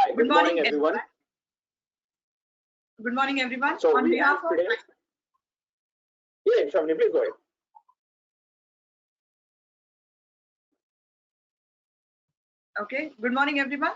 Hi, good morning, everyone. Good morning, everyone. So on behalf of today, Shavni, please go ahead. Okay. Good morning, everyone.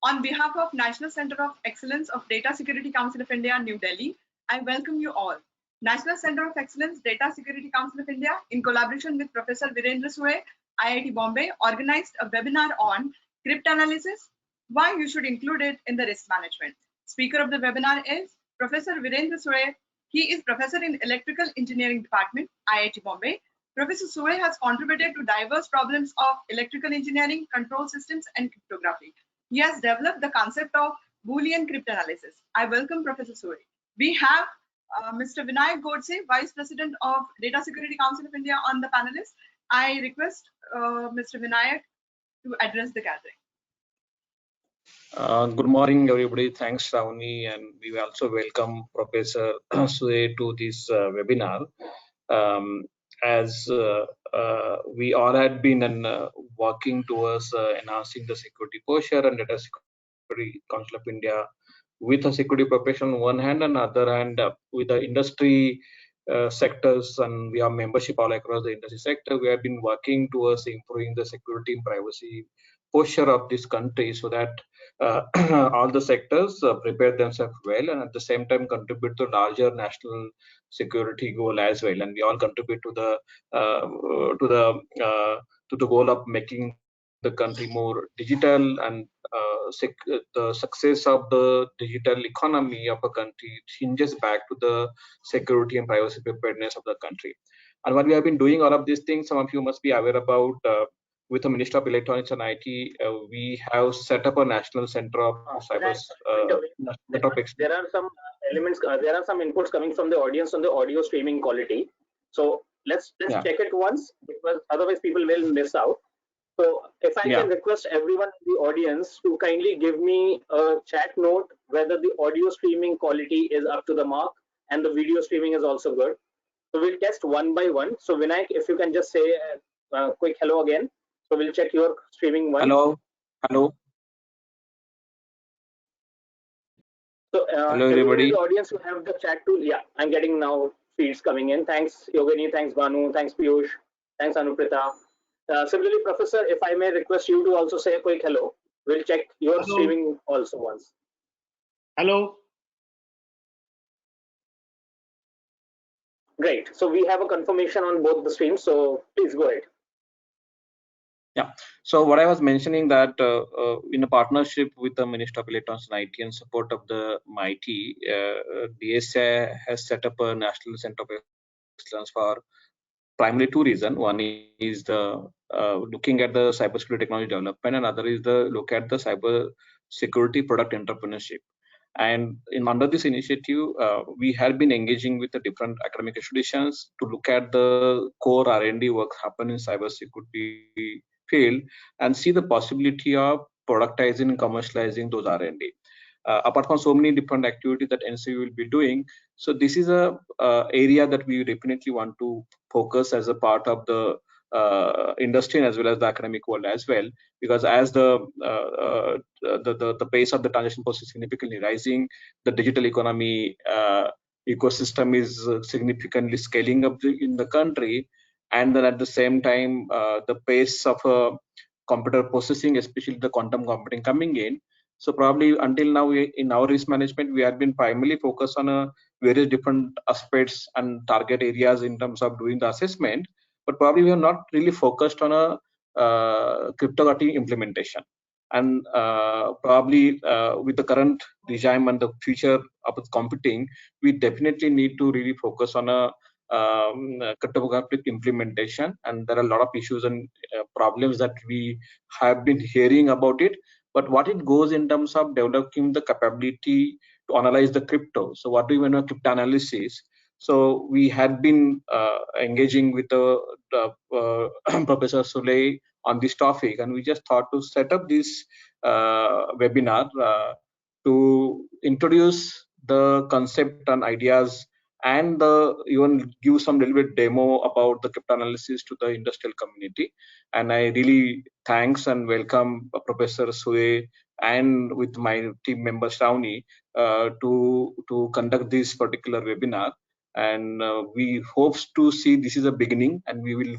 On behalf of National Center of Excellence of Data Security Council of India, New Delhi, I welcome you all. National Center of Excellence Data Security Council of India, in collaboration with Professor Virendra, IIT Bombay, organized a webinar on cryptanalysis, why you should include it in the risk management. Speaker of the webinar is Professor Virendra Sule. He is Professor in Electrical Engineering Department, IIT Bombay. Professor Sule has contributed to diverse problems of electrical engineering, control systems, and cryptography. He has developed the concept of Boolean Cryptanalysis. I welcome Professor Sule. We have Mr. Vinayak Godse, Vice President of Data Security Council of India, on the panelist. I request Mr. Vinayak to address the gathering. Good morning, everybody. Thanks, Ravni, and we also welcome Professor Sule to this webinar. As we all had been working towards enhancing the security posture and Data Security Council of India with a security profession on one hand, and other hand with the industry sectors, and we have membership all across the industry sector. We have been working towards improving the security and privacy posture of this country so that all the sectors prepare themselves well and at the same time contribute to larger national security goal as well. And we all contribute to the goal of making the country more digital, and the success of the digital economy of a country hinges back to the security and privacy preparedness of the country. And what we have been doing all of these things, some of you must be aware about, with the Ministry of Electronics and IT, we have set up a national center of cyber. There are some elements, there are some inputs coming from the audience on the audio streaming quality. So let's check it once, because otherwise people will miss out. So if I can request everyone in the audience to kindly give me a chat note whether the audio streaming quality is up to the mark and the video streaming is also good. So we'll test one by one. So Vinayak, if you can just say a quick hello again. So we'll check your streaming one. Hello. So hello everybody. In the audience who have the chat tool, I'm getting now feeds coming in. Thanks Yogini, thanks Banu, thanks Piyush, thanks Anuprita. Similarly, Professor, if I may request you to also say a quick hello. We'll check your streaming also once. Hello. Great. So we have a confirmation on both the streams. So please go ahead. Yeah. So what I was mentioning that in a partnership with the Ministry of Electronics and IT and support of the MIT, DSCI has set up a National Center of Excellence for primarily two reasons. One is the looking at the cybersecurity technology development, and other is the look at the cyber security product entrepreneurship. And under this initiative, we have been engaging with the different academic institutions to look at the core R&D work happen in cybersecurity field and see the possibility of productizing and commercializing those R&D. Apart from so many different activities that NCV will be doing, so this is a area that we definitely want to focus as a part of the industry as well as the academic world as well, because as the pace of the transition process is significantly rising, the digital economy ecosystem is significantly scaling up in the country, and then at the same time the pace of computer processing, especially the quantum computing coming in. So probably until now, in our risk management, we have been primarily focused on various different aspects and target areas in terms of doing the assessment, but probably we are not really focused on a cryptography implementation. And probably with the current regime and the future of computing, we definitely need to really focus on a cryptographic implementation. And there are a lot of issues and problems that we have been hearing about it. But what it goes in terms of developing the capability to analyze the crypto. So what do you mean by cryptanalysis? So we had been engaging with Professor Sule on this topic, and we just thought to set up this webinar to introduce the concept and ideas, and even give some little bit demo about the cryptanalysis to the industrial community. And I really thanks and welcome Professor Sule and with my team member Shravani to conduct this particular webinar. And we hope to see this is a beginning, and we will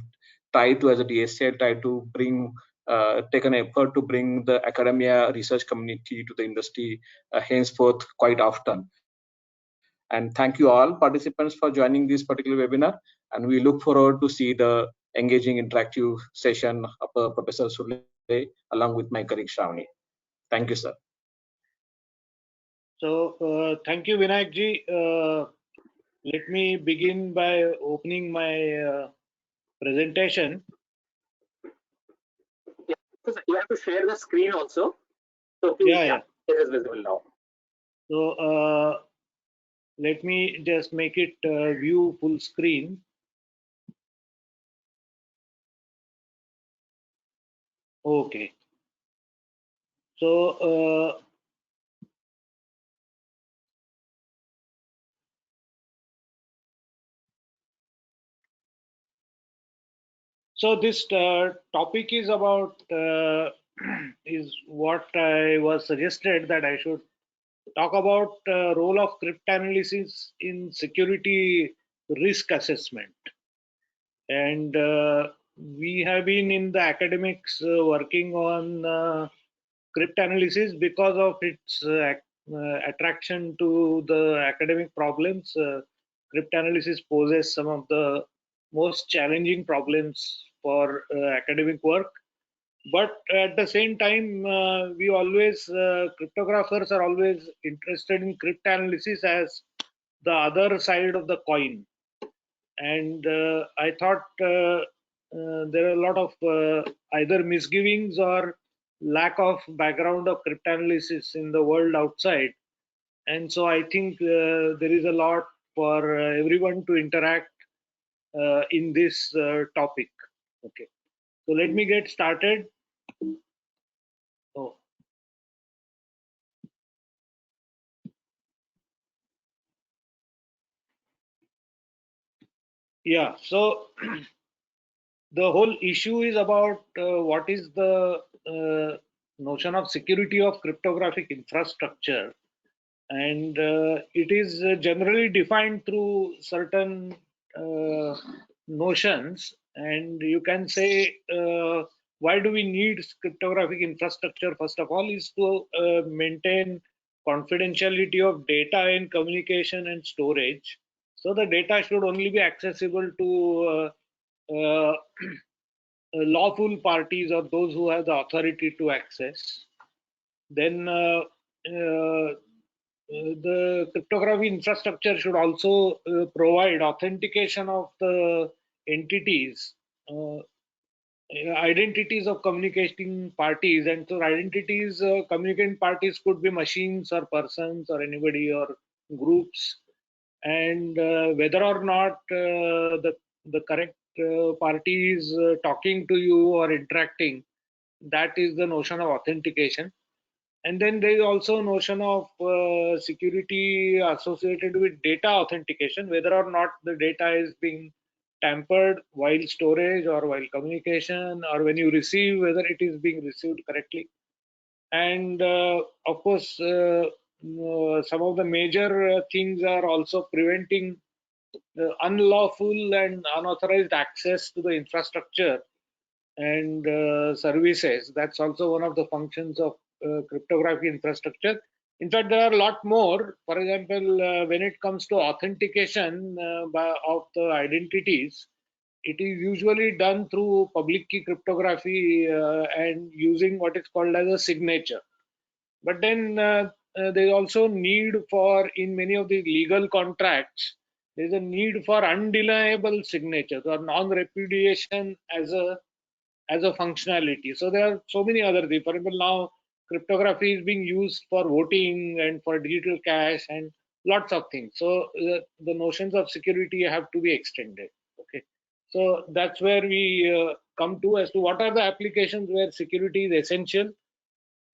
try to, as a DSCI, try to bring take an effort to bring the academia research community to the industry henceforth quite often. And thank you all participants for joining this particular webinar, and we look forward to see the engaging interactive session of Professor Sule along with my colleague Shravani. Thank you, sir. So thank you, Vinayak ji. Let me begin by opening my presentation. You have to share the screen also. So please, yeah, it is visible now. So let me just make it view full screen. Okay. So this topic is about is what I was suggested that I should talk about role of cryptanalysis in security risk assessment. And we have been in the academics working on cryptanalysis because of its attraction to the academic problems. Cryptanalysis poses some of the most challenging problems for academic work. But at the same time, we always, cryptographers are always interested in cryptanalysis as the other side of the coin. And I thought there are a lot of either misgivings or lack of background of cryptanalysis in the world outside. And so I think there is a lot for everyone to interact in this topic. Okay, so let me get started. Oh. Yeah, so the whole issue is about what is the notion of security of cryptographic infrastructure, and it is generally defined through certain notions. And you can say why do we need cryptographic infrastructure? First of all, is to maintain confidentiality of data in communication and storage. So the data should only be accessible to lawful parties or those who have the authority to access. Then the cryptography infrastructure should also provide authentication of the entities, identities of communicating parties. And so identities, communicating parties could be machines or persons or anybody or groups. And whether or not the correct party is talking to you or interacting, that is the notion of authentication. And then there is also a notion of security associated with data authentication, whether or not the data is being tampered while storage or while communication, or when you receive, whether it is being received correctly. And of course, some of the major things are also preventing unlawful and unauthorized access to the infrastructure and services. That's also one of the functions of cryptography infrastructure. In fact, there are a lot more. For example, when it comes to authentication of the identities, it is usually done through public key cryptography and using what is called as a signature. But then there's also need for, in many of the legal contracts, there's a need for undeniable signatures or non-repudiation as a functionality. So there are so many other things. For example, now cryptography is being used for voting and for digital cash and lots of things. So the notions of security have to be extended. Okay, so that's where we come to as to what are the applications where security is essential.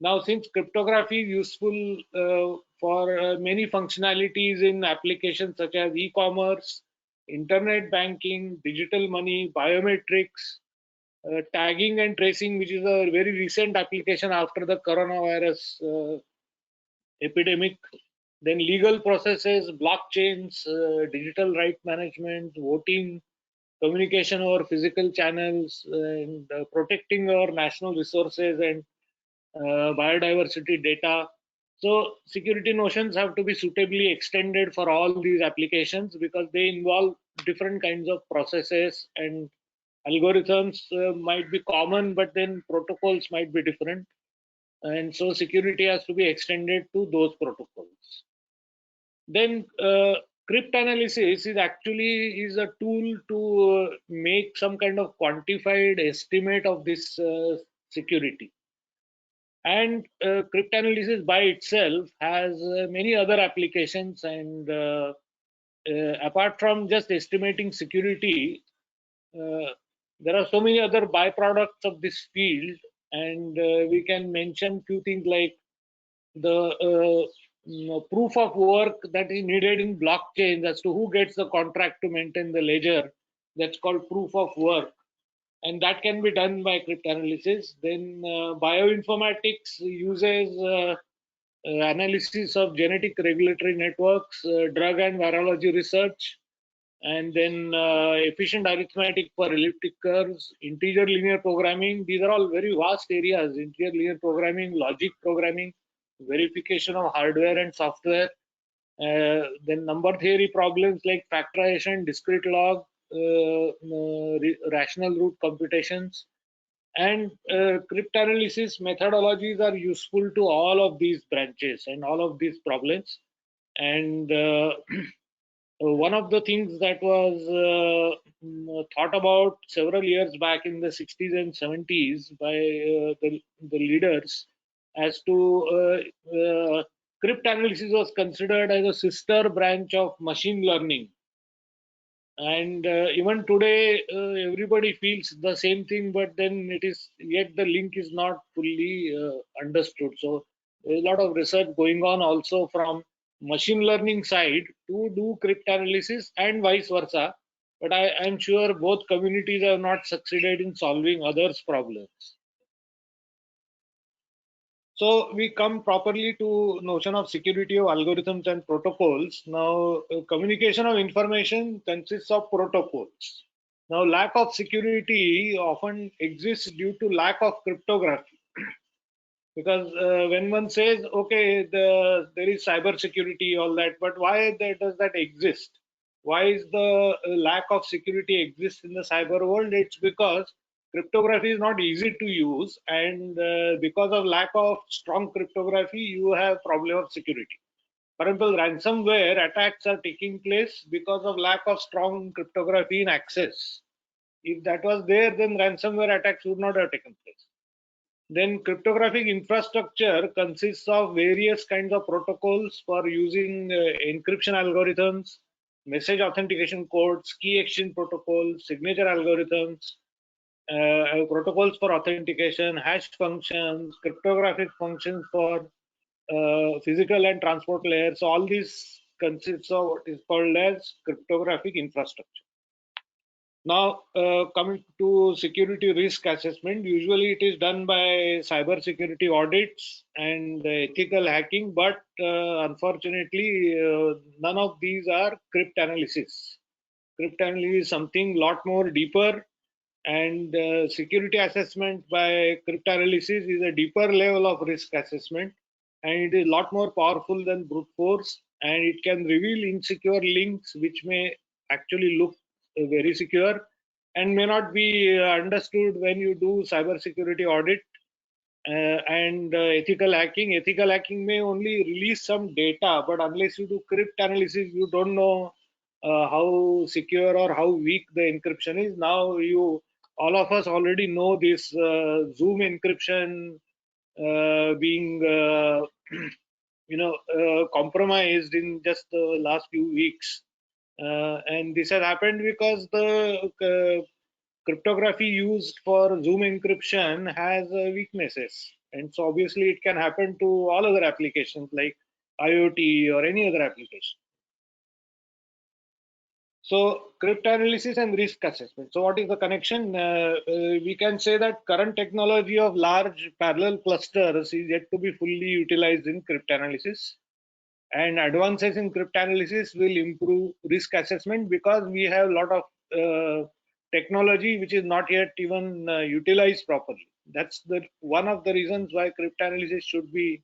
Now, since cryptography is useful for many functionalities in applications such as e-commerce, internet banking, digital money, biometrics, tagging and tracing, which is a very recent application after the coronavirus epidemic. Then legal processes, blockchains, digital right management, voting, communication over physical channels, and protecting our national resources and biodiversity data. So security notions have to be suitably extended for all these applications because they involve different kinds of processes, and algorithms might be common, but then protocols might be different. And so security has to be extended to those protocols. Then cryptanalysis is actually a tool to make some kind of quantified estimate of this security. And cryptanalysis by itself has many other applications, and apart from just estimating security, there are so many other byproducts of this field, and we can mention few things like the proof of work that is needed in blockchains as to who gets the contract to maintain the ledger. That's called proof of work, and that can be done by cryptanalysis. Then bioinformatics uses analysis of genetic regulatory networks, drug and virology research, and then efficient arithmetic for elliptic curves, integer linear programming. These are all very vast areas: integer linear programming, logic programming, verification of hardware and software. Then number theory problems like factorization, discrete log, rational root computations, and cryptanalysis methodologies are useful to all of these branches and all of these problems. And one of the things that was thought about several years back in the 60s and 70s by the leaders as to cryptanalysis was considered as a sister branch of machine learning. And even today, everybody feels the same thing, but then it is yet the link is not fully understood. So there's a lot of research going on also from machine learning side to do cryptanalysis and vice versa. But I'm sure both communities have not succeeded in solving others' problems. So we come properly to notion of security of algorithms and protocols. Now, communication of information consists of protocols. Now, lack of security often exists due to lack of cryptography. Because when one says, okay, there is cyber security, all that, but why does that exist? Why is the lack of security exists in the cyber world? It's because cryptography is not easy to use, and because of lack of strong cryptography, you have problem of security. For example, ransomware attacks are taking place because of lack of strong cryptography in access. If that was there, then ransomware attacks would not have taken place. Then cryptographic infrastructure consists of various kinds of protocols for using encryption algorithms, message authentication codes, key exchange protocols, signature algorithms, protocols for authentication, hash functions, cryptographic functions for physical and transport layers. So all these consists of what is called as cryptographic infrastructure. Now, coming to security risk assessment, usually it is done by cyber security audits and ethical hacking, but unfortunately, none of these are cryptanalysis. Cryptanalysis is something lot more deeper, and security assessment by cryptanalysis is a deeper level of risk assessment, and it is a lot more powerful than brute force, and it can reveal insecure links which may actually look very secure and may not be understood when you do cyber security audit. And ethical hacking may only release some data, but unless you do cryptanalysis, you don't know how secure or how weak the encryption is. Now all of us already know this Zoom encryption being compromised in just the last few weeks. And this has happened because the cryptography used for Zoom encryption has weaknesses. And so obviously it can happen to all other applications like IoT or any other application. So cryptanalysis and risk assessment. So what is the connection? We can say that current technology of large parallel clusters is yet to be fully utilized in cryptanalysis. And advances in cryptanalysis will improve risk assessment because we have a lot of technology which is not yet even utilized properly. That's the one of the reasons why cryptanalysis should be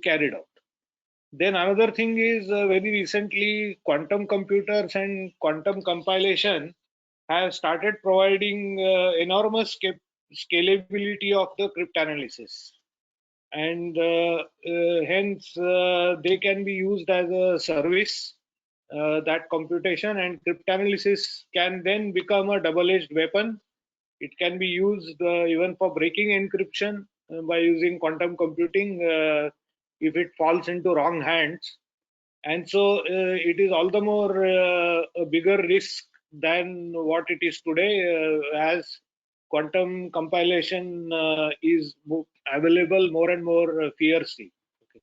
carried out. Then another thing is very recently quantum computers and quantum compilation have started providing enormous scalability of the cryptanalysis, and hence they can be used as a service, that computation and cryptanalysis can then become a double-edged weapon. It can be used even for breaking encryption by using quantum computing if it falls into wrong hands. And so it is all the more a bigger risk than what it is today, as quantum compilation is available more and more fiercely. Okay.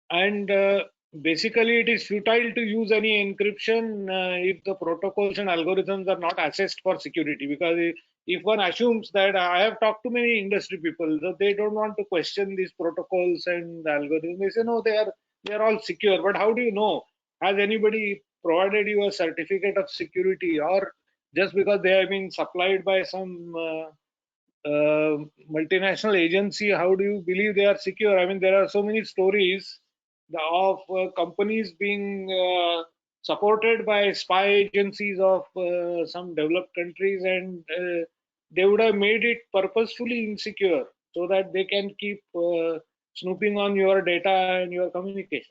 And basically it is futile to use any encryption if the protocols and algorithms are not assessed for security, because if one assumes that, I have talked to many industry people, so they don't want to question these protocols and algorithms. They say no, they are all secure. But how do you know? Has anybody provided you a certificate of security, or just because they have been supplied by some multinational agency, how do you believe they are secure? I mean, there are so many stories of companies being supported by spy agencies of some developed countries, and they would have made it purposefully insecure so that they can keep snooping on your data and your communications.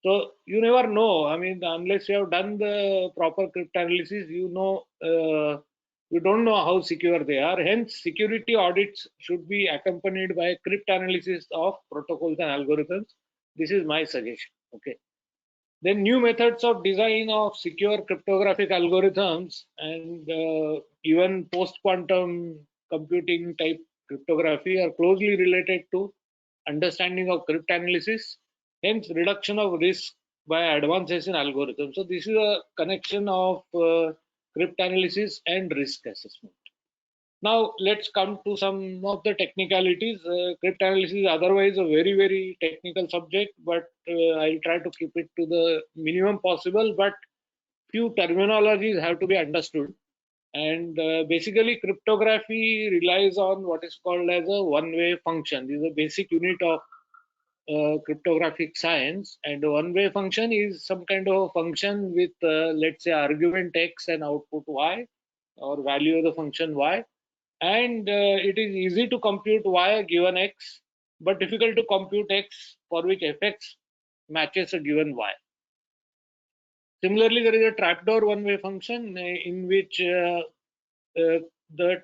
So you never know. I mean, unless you have done the proper cryptanalysis, you don't know how secure they are. Hence, security audits should be accompanied by cryptanalysis of protocols and algorithms. This is my suggestion. Okay. Then new methods of design of secure cryptographic algorithms and even post-quantum computing type cryptography are closely related to understanding of cryptanalysis, hence reduction of risk by advances in algorithms. So this is a connection of cryptanalysis and risk assessment. Now let's come to some of the technicalities. Cryptanalysis is otherwise a very, very technical subject, but I'll try to keep it to the minimum possible. But few terminologies have to be understood. And basically, cryptography relies on what is called as a one-way function. This is a basic unit of cryptographic science. And a one-way function is some kind of a function with, let's say, argument x and output y, or value of the function y. And it is easy to compute y given x, but difficult to compute x for which fx matches a given y. Similarly, there is a trapdoor one-way function in which the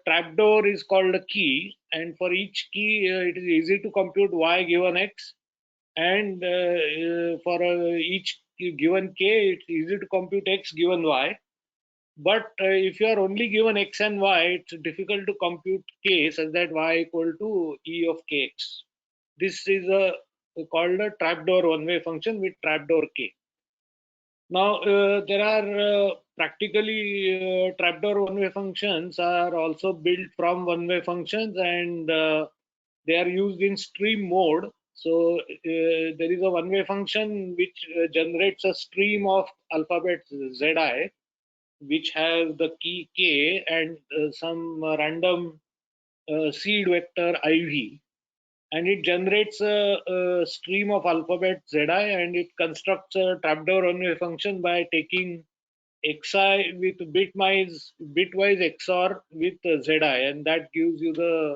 trapdoor is called a key, and for each key it is easy to compute y given x, and for each given k it's easy to compute x given y. But if you are only given x and y, it's difficult to compute k such that y equal to e of kx. This is called a trapdoor one-way function with trapdoor k. Now there are practically trapdoor one-way functions are also built from one-way functions, and they are used in stream mode. So there is a one-way function which generates a stream of alphabets zi, which have the key k and some random seed vector iv, and it generates a stream of alphabet zi, and it constructs a trapdoor one-way function by taking xi with bitwise XOR with zi, and that gives you the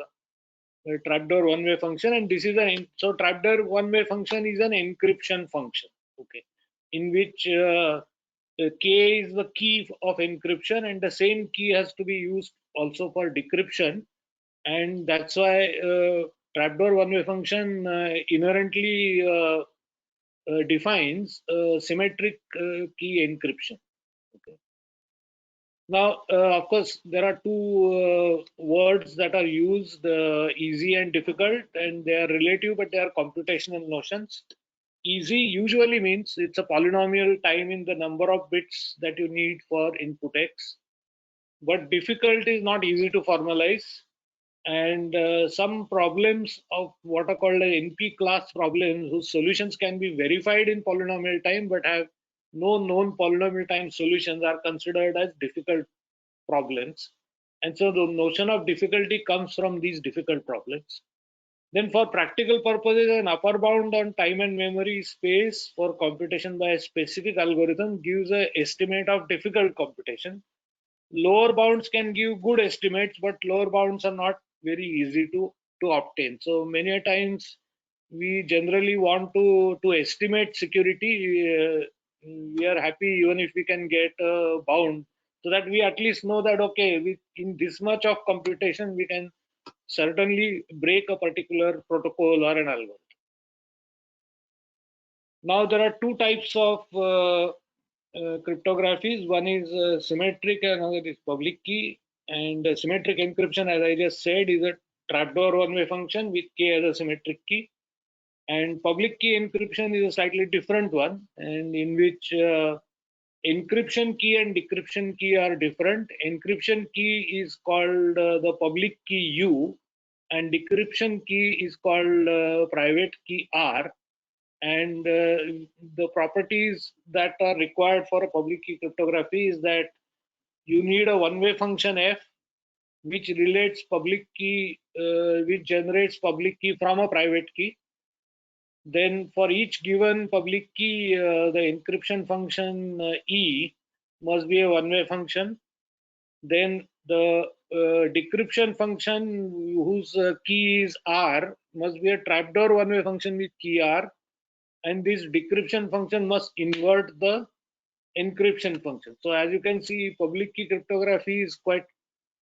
trapdoor one-way function. And this is so trapdoor one-way function is an encryption function, okay, in which k is the key of encryption, and the same key has to be used also for decryption, and that's why trapdoor one-way function inherently defines symmetric key encryption. Okay. Now, of course, there are two words that are used, easy and difficult, and they are relative, but they are computational notions. easy usually means it's a polynomial time in the number of bits that you need for input X. But difficult is not easy to formalize. And some problems of what are called NP class problems whose solutions can be verified in polynomial time but have no known polynomial time solutions are considered as difficult problems. And so the notion of difficulty comes from these difficult problems. Then for practical purposes, an upper bound on time and memory space for computation by a specific algorithm gives an estimate of difficult computation. Lower bounds can give good estimates, but lower bounds are not very easy to obtain. So many a times we generally want to estimate security. We are happy even if we can get a bound, so that we at least know that okay, in this much of computation we can certainly break a particular protocol or an algorithm. Now there are two types of cryptographies. One is symmetric and another is public key. And symmetric encryption, as I just said, is a trapdoor one-way function with K as a symmetric key. And public key encryption is a slightly different one, and in which encryption key and decryption key are different. Encryption key is called the public key U, and decryption key is called private key R. And the properties that are required for a public key cryptography is that you need a one-way function F, which relates public key, which generates public key from a private key. Then for each given public key, the encryption function E must be a one-way function. Then the decryption function whose key is R must be a trapdoor one-way function with key R. And this decryption function must invert the encryption function. So as you can see, public key cryptography is quite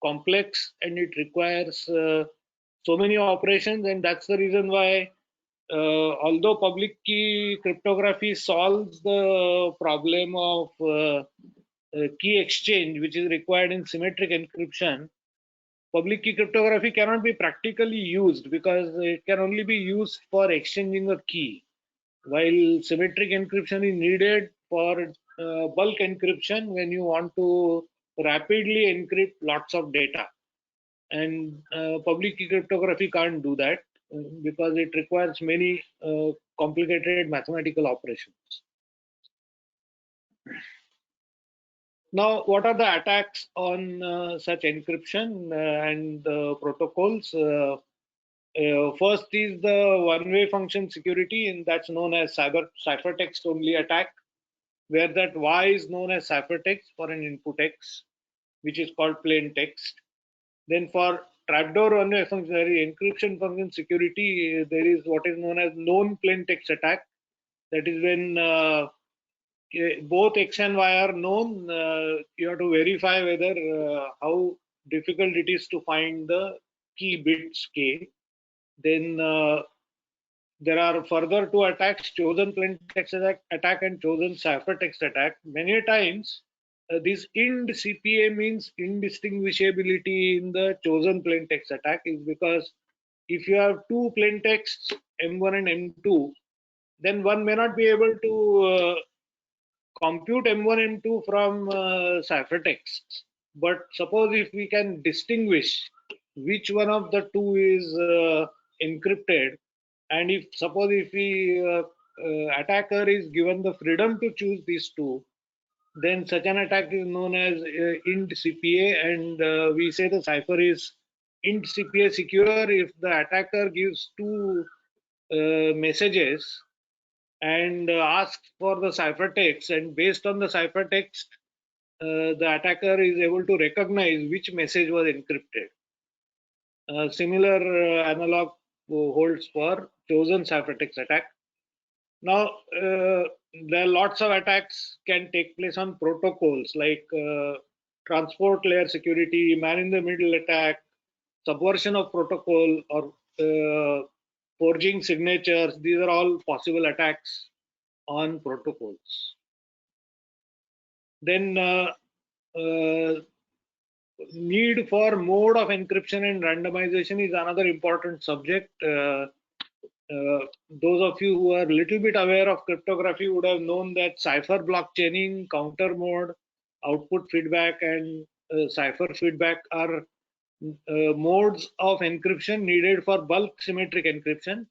complex and it requires so many operations, and that's the reason why although public key cryptography solves the problem of key exchange, which is required in symmetric encryption, public key cryptography cannot be practically used because it can only be used for exchanging a key, while symmetric encryption is needed for bulk encryption when you want to rapidly encrypt lots of data. And public key cryptography can't do that because it requires many complicated mathematical operations. Now, what are the attacks on such encryption and protocols? First is the one-way function security, and that's known as ciphertext only attack, where that Y is known as ciphertext for an input X, which is called plain text. Then for trapdoor one-way function encryption function security, there is what is known as known plain text attack. That is when both X and Y are known. You have to verify whether how difficult it is to find the key bits K. Then there are further two attacks: chosen plain text attack and chosen ciphertext attack. Many times this IND CPA means indistinguishability in the chosen plain text attack, is because if you have two plain texts M1 and M2, then one may not be able to compute M1 M2 from ciphertexts. But suppose if we can distinguish which one of the two is encrypted, and if suppose if the attacker is given the freedom to choose these two, then such an attack is known as int CPA, and we say the cipher is int CPA secure if the attacker gives two messages and asks for the ciphertext, and based on the ciphertext, the attacker is able to recognize which message was encrypted. Similar analog holds for chosen ciphertext attack. Now, there are lots of attacks can take place on protocols like transport layer security, man-in-the-middle attack, subversion of protocol, or forging signatures. These are all possible attacks on protocols. Then need for mode of encryption and randomization is another important subject. those of you who are a little bit aware of cryptography would have known that cipher blockchaining, counter mode, output feedback, and cipher feedback are modes of encryption needed for bulk symmetric encryption,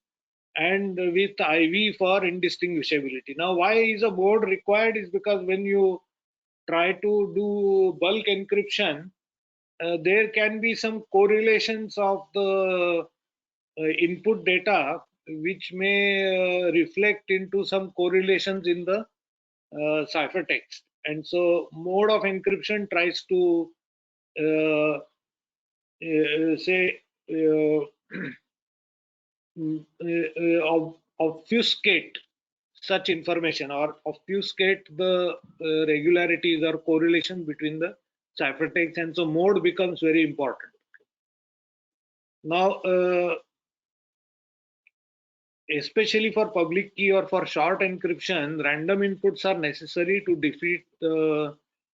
and with IV for indistinguishability. Now, why is a mode required? Is because when you try to do bulk encryption, there can be some correlations of the input data which may reflect into some correlations in the ciphertext. And so mode of encryption tries to obfuscate such information or obfuscate the regularities or correlation between the ciphertext, and so mode becomes very important. Now, especially for public key or for short encryption, random inputs are necessary to defeat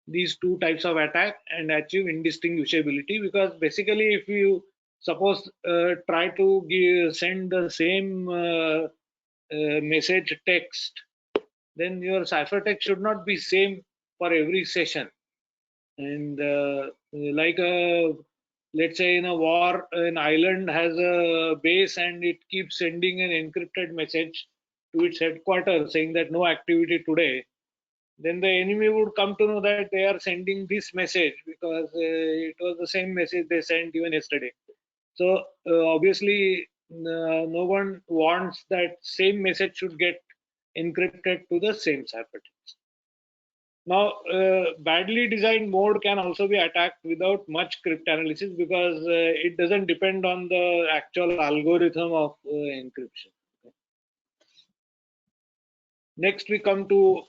these two types of attack and achieve indistinguishability, because basically if you suppose try to send the same message text, then your ciphertext should not be same for every session. And like let's say in a war, an island has a base and it keeps sending an encrypted message to its headquarters saying that no activity today. Then the enemy would come to know that they are sending this message because it was the same message they sent even yesterday. So obviously no one wants that same message should get encrypted to the same ciphertext. Now, badly designed mode can also be attacked without much cryptanalysis because it doesn't depend on the actual algorithm of encryption. Next, we come to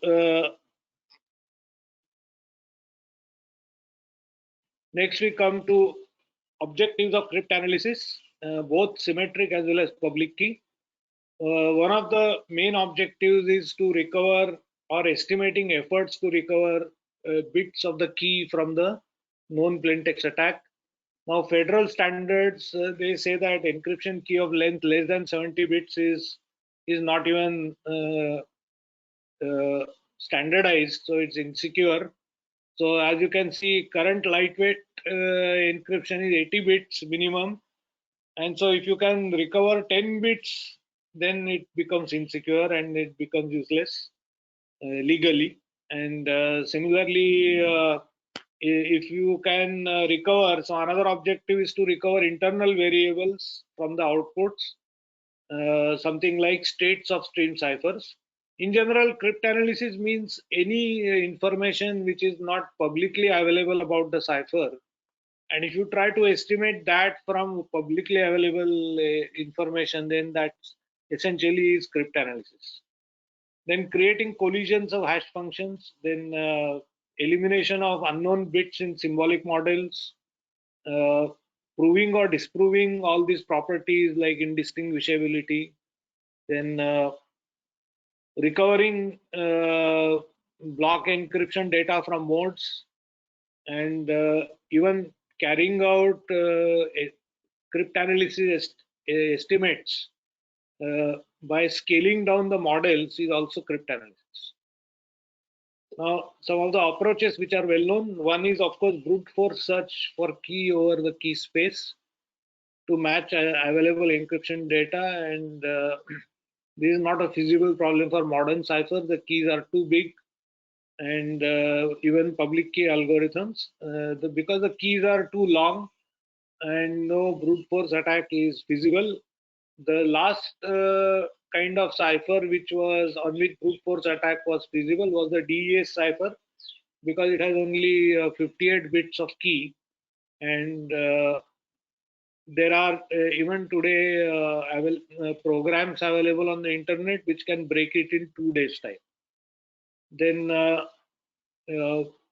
objectives of cryptanalysis, both symmetric as well as public key. One of the main objectives is to recover or estimating efforts to recover bits of the key from the known plaintext attack. Now, federal standards, they say that encryption key of length less than 70 bits is not even standardized, so it's insecure. So as you can see, current lightweight encryption is 80 bits minimum. And so if you can recover 10 bits, then it becomes insecure and it becomes useless legally. And similarly, if you can recover, so another objective is to recover internal variables from the outputs, something like states of stream ciphers. In general, cryptanalysis means any information which is not publicly available about the cipher. And if you try to estimate that from publicly available information, then that essentially is cryptanalysis. Then creating collisions of hash functions, then elimination of unknown bits in symbolic models, proving or disproving all these properties like indistinguishability, then recovering block encryption data from modes, and even carrying out cryptanalysis estimates by scaling down the models is also cryptanalysis. Now, some of the approaches which are well known, one is of course brute force search for key over the key space to match available encryption data, and this is not a feasible problem for modern ciphers. The keys are too big, and even public key algorithms, because the keys are too long and no brute force attack is feasible. The last kind of cipher which was on which brute force attack was feasible was the DES cipher, because it has only 58 bits of key, and there are even today programs available on the internet which can break it in 2 days time. Then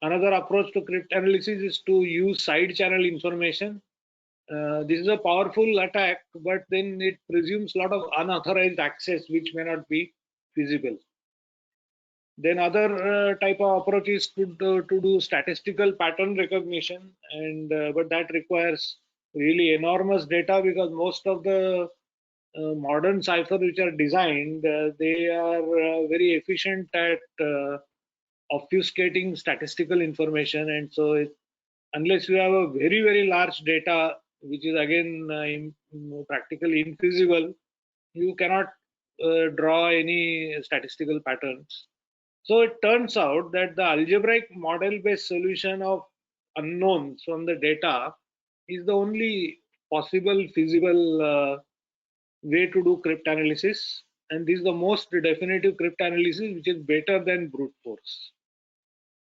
another approach to cryptanalysis is to use side channel information. This is a powerful attack, but then it presumes a lot of unauthorized access which may not be feasible. Then other type of approach is to do statistical pattern recognition, and but that requires really enormous data, because most of the modern ciphers which are designed, they are very efficient at obfuscating statistical information, and so unless you have a very large data, which is again practically infeasible, you cannot draw any statistical patterns. So it turns out that the algebraic model-based solution of unknowns from the data is the only possible feasible way to do cryptanalysis, and this is the most definitive cryptanalysis, which is better than brute force.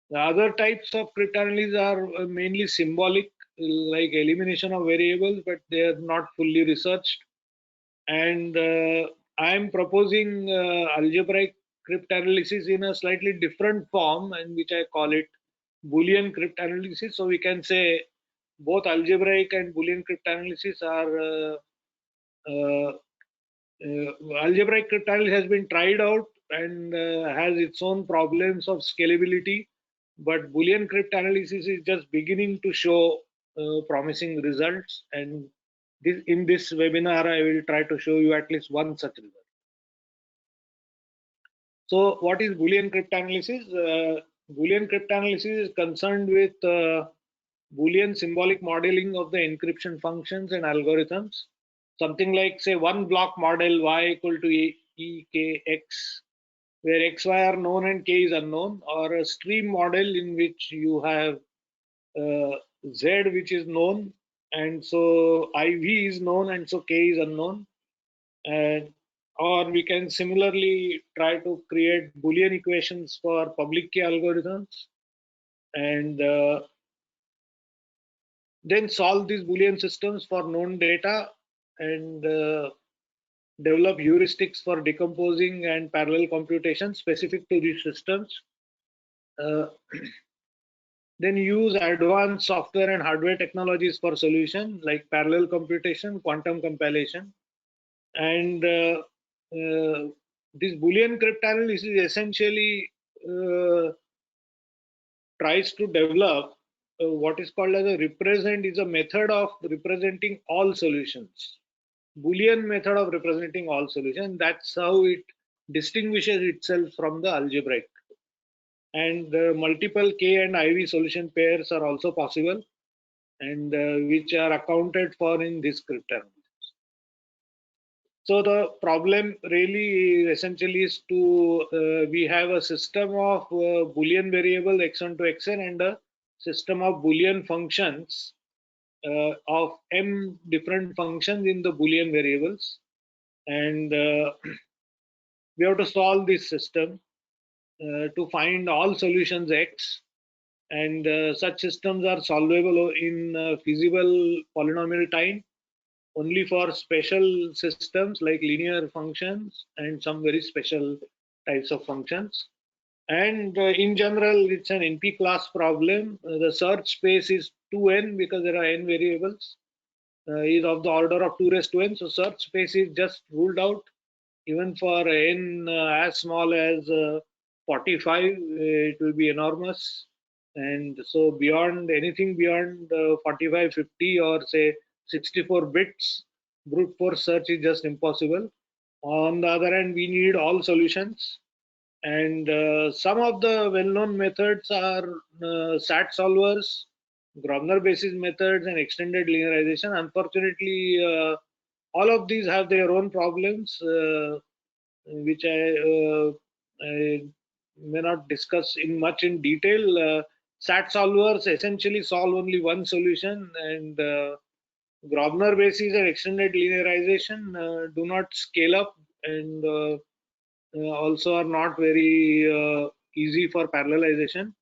The other types of cryptanalysis are mainly symbolic, like elimination of variables, but they are not fully researched. And I am proposing algebraic cryptanalysis in a slightly different form, and which I call it Boolean cryptanalysis. So we can say both algebraic and Boolean cryptanalysis are algebraic cryptanalysis has been tried out and has its own problems of scalability, but Boolean cryptanalysis is just beginning to show promising results, and in this webinar I will try to show you at least one such result. So what is Boolean cryptanalysis? Boolean cryptanalysis is concerned with Boolean symbolic modeling of the encryption functions and algorithms. Something like, say, one block model y equal to e k x, where x, y are known and k is unknown, or a stream model in which you have z which is known, and so iv is known and so k is unknown. And or we can similarly try to create Boolean equations for public key algorithms, and then solve these Boolean systems for known data, and develop heuristics for decomposing and parallel computation specific to these systems. Then use advanced software and hardware technologies for solution like parallel computation, quantum compilation. And this Boolean cryptanalysis essentially tries to develop what is called as a method of representing all solutions. Boolean method of representing all solutions. That's how it distinguishes itself from the algebraic. And multiple k and iv solution pairs are also possible, and which are accounted for in this cryptanalysis. So the problem really essentially is to we have a system of Boolean variable x1 to xn and a system of Boolean functions of m different functions in the Boolean variables, and we have to solve this system to find all solutions x, and such systems are solvable in feasible polynomial time only for special systems like linear functions and some very special types of functions. And in general, it's an NP class problem. The search space is 2n because there are n variables, is of the order of 2 raised to n. So search space is just ruled out. Even for n as small as 45, it will be enormous. And so beyond anything beyond 45, 50, or say 64 bits, brute force search is just impossible. On the other hand, we need all solutions. And some of the well-known methods are SAT solvers, Grosvenor basis methods, and extended linearization. Unfortunately, all of these have their own problems, which I may not discuss much in detail. SAT solvers essentially solve only one solution, and Grosvenor basis and extended linearization do not scale up, and also are not very easy for parallelization.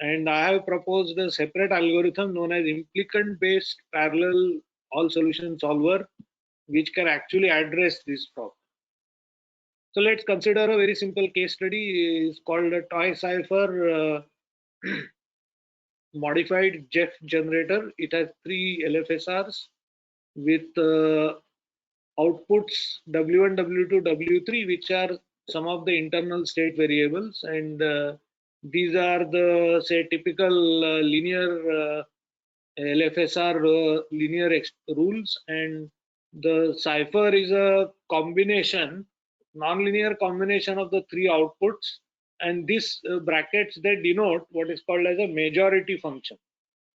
And I have proposed a separate algorithm known as implicant based parallel all solution solver, which can actually address this problem. So let's consider a very simple case study. It's called a toy cipher modified Jeff generator. It has 3 LFSRs with outputs W1, W2, W3, which are some of the internal state variables, and these are the, say, typical linear LFSR linear rules, and The cipher is a combination, nonlinear combination of the three outputs, and this brackets, they denote what is called as a majority function.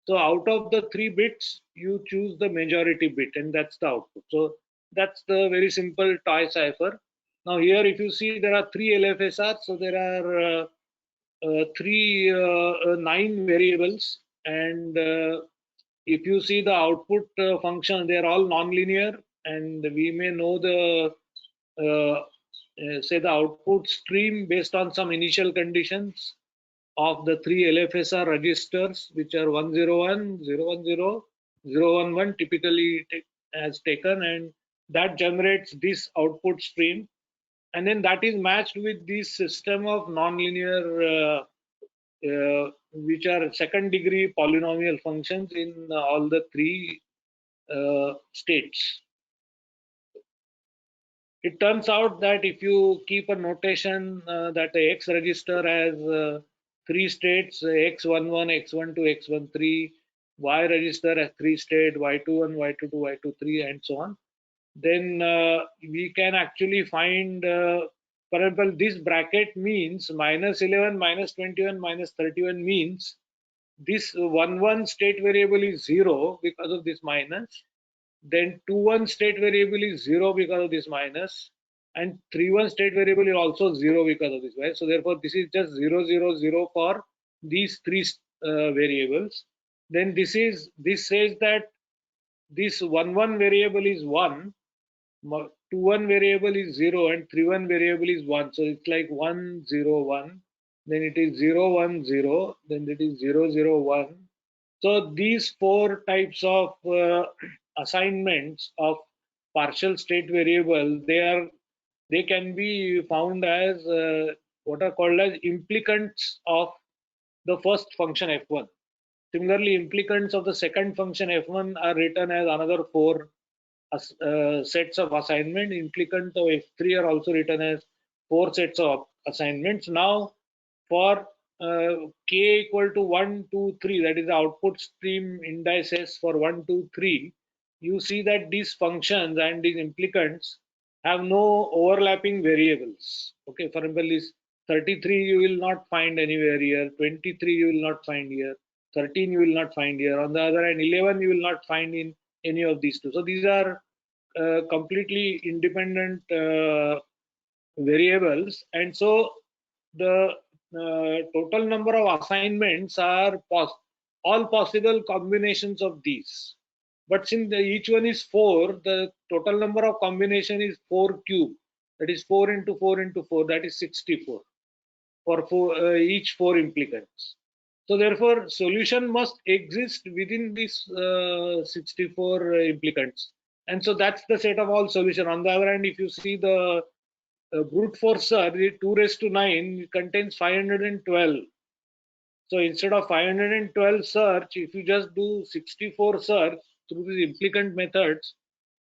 So out of the 3 bits, you choose the majority bit, and that's the output. So that's the very simple toy cipher. Now here, if you see, there are 3 LFSRs, so there are 9 variables, and if you see the output function, they are all nonlinear, and we may know the say the output stream based on some initial conditions of the 3 LFSR registers, which are 101, 010, 011 typically as taken, and that generates this output stream, and then that is matched with this system of nonlinear which are second degree polynomial functions in all the 3 states. It turns out that if you keep a notation that the X register has 3 states, X11, X12, X13, Y register has 3 states, Y21, Y22, Y23, and so on, then we can actually find, for example, this bracket means -11, -21, -31 means this 11 state variable is 0 because of this minus, then 21 state variable is 0 because of this minus, and 31 state variable is also 0 because of this, right? So therefore this is just 0, 0, 0 for these 3 variables. Then this says that this 11 variable is 1, 21 variable is 0, and 31 variable is 1. So it's like 1, 0, 1, then it is 0, 1, 0, then it is 0, 0, 1. So these 4 types of assignments of partial state variable, they can be found as what are called as implicants of the first function f1. Similarly, implicants of the second function f1 are written as another 4 sets of assignment. Implicant of f3 are also written as 4 sets of assignments. Now for k equal to 1, 2, 3, that is the output stream indices for 1, 2, 3, you see that these functions and these implicants have no overlapping variables. Okay, for example, this 33 you will not find anywhere here, 23 you will not find here, 13 you will not find here. On the other hand, 11 you will not find in any of these two. So these are completely independent variables, and so the total number of assignments are all possible combinations of these. But since each one is 4, the total number of combination is 4 cube. That is 4 into 4 into 4. That is 64 for each 4 implicants. So therefore, solution must exist within these 64 implicants. And so that's the set of all solution. On the other hand, if you see the brute force search, 2 raised to 9 contains 512. So instead of 512 search, if you just do 64 search through these implicant methods,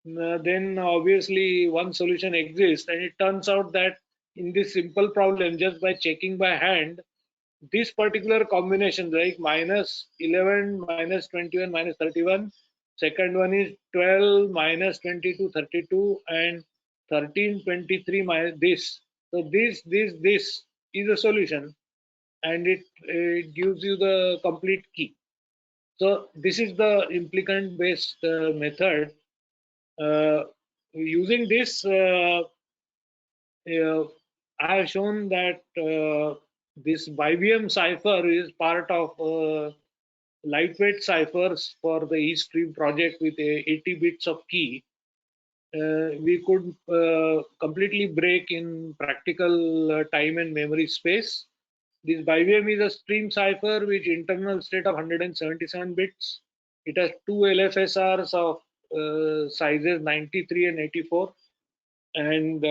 then obviously one solution exists. And it turns out that in this simple problem, just by checking by hand, this particular combination, like -11, -21, -31, second one is 12, -22, 32, and 13, 23 minus this. So this is a solution, and it gives you the complete key. So this is the implicant based method. Using this, I have shown that this Biovam cipher is part of lightweight ciphers for the eStream project with 80 bits of key. We could completely break in practical time and memory space. This Biovam is a stream cipher with internal state of 177 bits. It has 2 LFSRs of sizes 93 and 84, and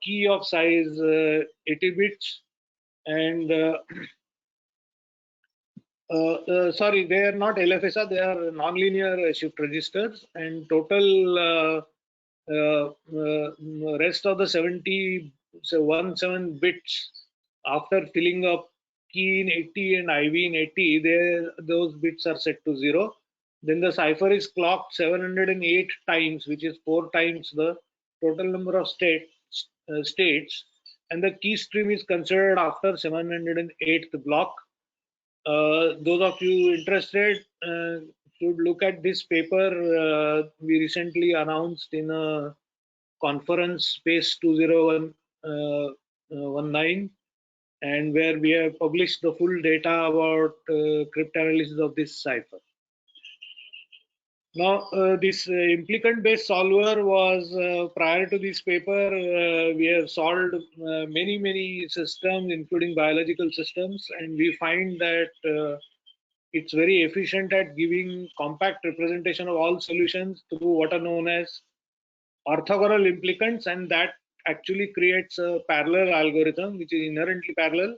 key of size 80 bits. And sorry, they are not LFSR, they are nonlinear shift registers, and total rest of the 17 bits, after filling up key in 80 and IV in 80, those bits are set to 0. Then the cipher is clocked 708 times, which is 4 times the total number of states, and the key stream is considered after 708th block. Those of you interested should look at this paper we recently announced in a conference Space 2019, and where we have published the full data about cryptanalysis of this cipher. Now, this implicant-based solver was prior to this paper. We have solved many systems, including biological systems, and we find that it's very efficient at giving compact representation of all solutions through what are known as orthogonal implicants, and that actually creates a parallel algorithm which is inherently parallel.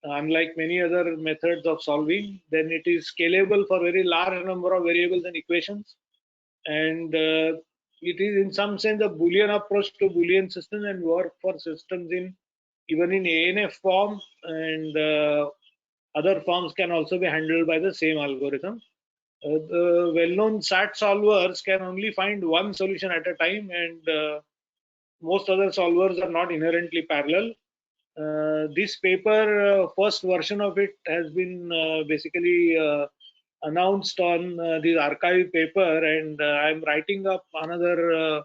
Unlike many other methods of solving, then it is scalable for very large number of variables and equations, and it is in some sense a Boolean approach to Boolean systems and work for systems even in ANF form, and other forms can also be handled by the same algorithm. The well-known SAT solvers can only find one solution at a time, and most other solvers are not inherently parallel. This paper, first version of it, has been basically announced on this archive paper, and I'm writing up another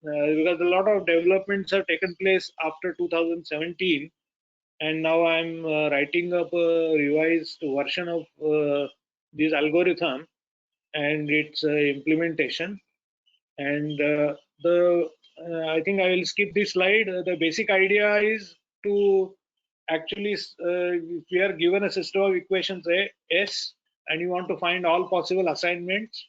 because a lot of developments have taken place after 2017, and now I'm writing up a revised version of this algorithm and its implementation. And I think I will skip this slide. The basic idea is to actually, if we are given a system of equations S, and you want to find all possible assignments,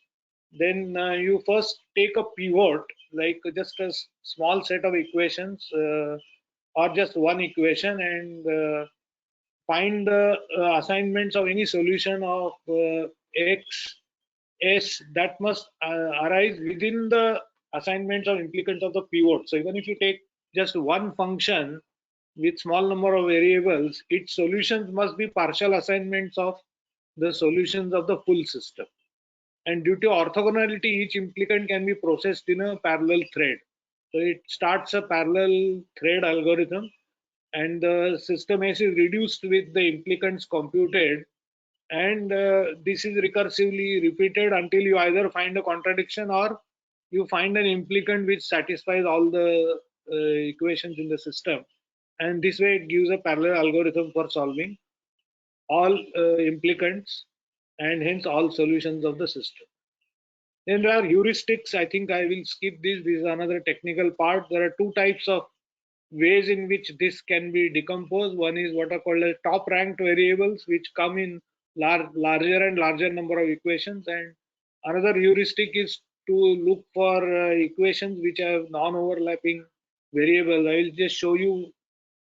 then you first take a pivot, like just a small set of equations or just one equation, and find the assignments of any solution of X S that must arise within the assignments of implicants of the pivot. So even if you take just one function with small number of variables, its solutions must be partial assignments of the solutions of the full system. And due to orthogonality, each implicant can be processed in a parallel thread. So it starts a parallel thread algorithm, and the system S is reduced with the implicants computed, and this is recursively repeated until you either find a contradiction or you find an implicant which satisfies all the equations in the system, and this way it gives a parallel algorithm for solving all implicants and hence all solutions of the system. Then there are heuristics. I think I will skip this. This is another technical part. There are two types of ways in which this can be decomposed. One is what are called as top ranked variables, which come in larger and larger number of equations, and another heuristic is to look for equations which have non-overlapping variables. I will just show you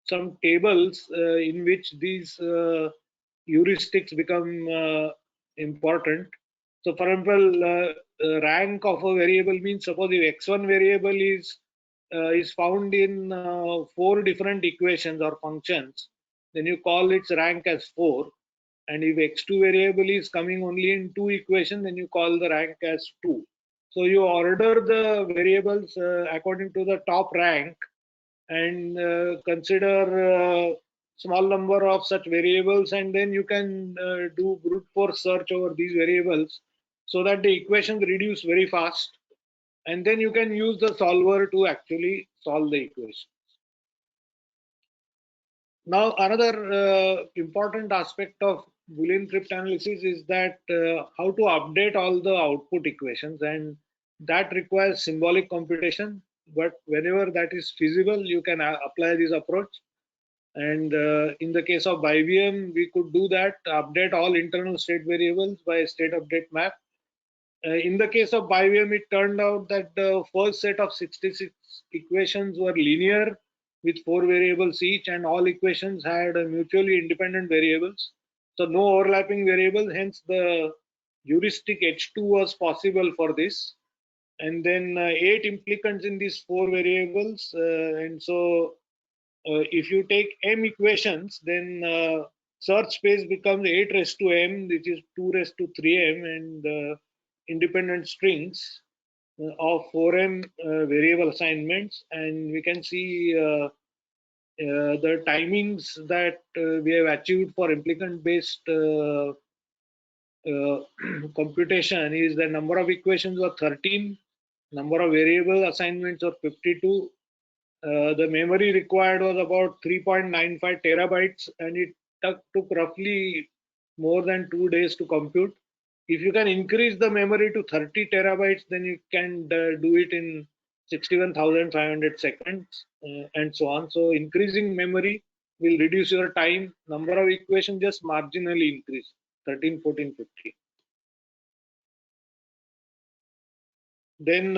some tables in which these heuristics become important. So for example, rank of a variable means, suppose if x1 variable is found in 4 different equations or functions, then you call its rank as 4. And if x2 variable is coming only in 2 equations, then you call the rank as 2. So you order the variables according to the top rank, and consider small number of such variables, and then you can do brute force search over these variables so that the equations reduce very fast, and then you can use the solver to actually solve the equation. Now, another important aspect of Boolean cryptanalysis is that how to update all the output equations, and that requires symbolic computation. But whenever that is feasible, you can apply this approach. And in the case of Biovam, we could do that, update all internal state variables by state update map. In the case of Biovam, it turned out that the first set of 66 equations were linear with 4 variables each, and all equations had mutually independent variables. So no overlapping variables, hence the heuristic H2 was possible for this. And then 8 implicants in these 4 variables. And so if you take m equations, then search space becomes 8 raised to m, which is 2 raised to 3m, and independent strings of 4n variable assignments, and we can see the timings that we have achieved for implicant based computation is the number of equations was 13, number of variable assignments were 52. The memory required was about 3.95 terabytes, and it took roughly more than 2 days to compute. If you can increase the memory to 30 terabytes, then you can do it in 61,500 seconds and so on. So increasing memory will reduce your time. Number of equations just marginally increase, 13, 14, 15. Then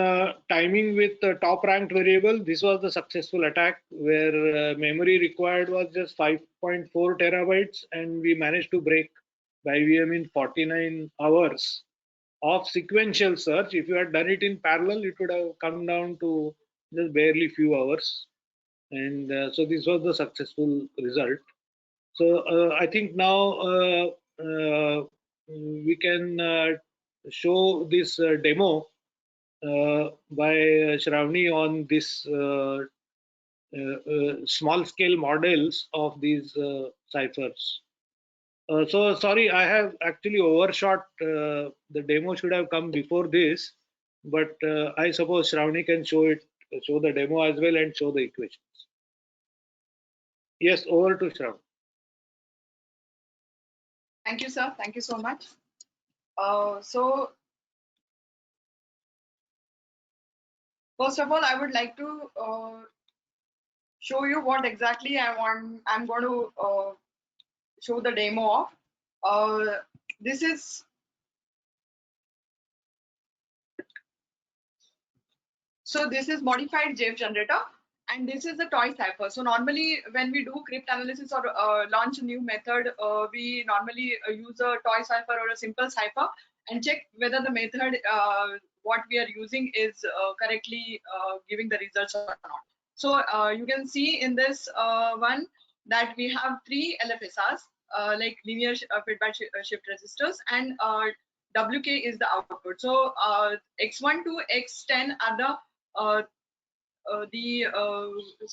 timing with the top ranked variable, this was the successful attack where memory required was just 5.4 terabytes, and we managed to break Biovam in 49 hours of sequential search. If you had done it in parallel, it would have come down to just barely few hours. And so this was the successful result. So I think now we can show this demo by Shravani on this small scale models of these ciphers. So sorry, I have actually overshot. The demo should have come before this, but I suppose Shravani can show the demo as well and show the equations. Yes, over to Shravani. Thank you, sir. Thank you so much. So first of all, I would like to show you what exactly I'm going to show the demo of. This is modified JF generator, and this is the toy cipher. So normally when we do crypt analysis or launch a new method, we normally use a toy cipher or a simple cipher and check whether the method what we are using is correctly giving the results or not. So you can see in this one that we have 3 LFSRs like linear feedback shift resistors, and WK is the output. So X1 to X10 are the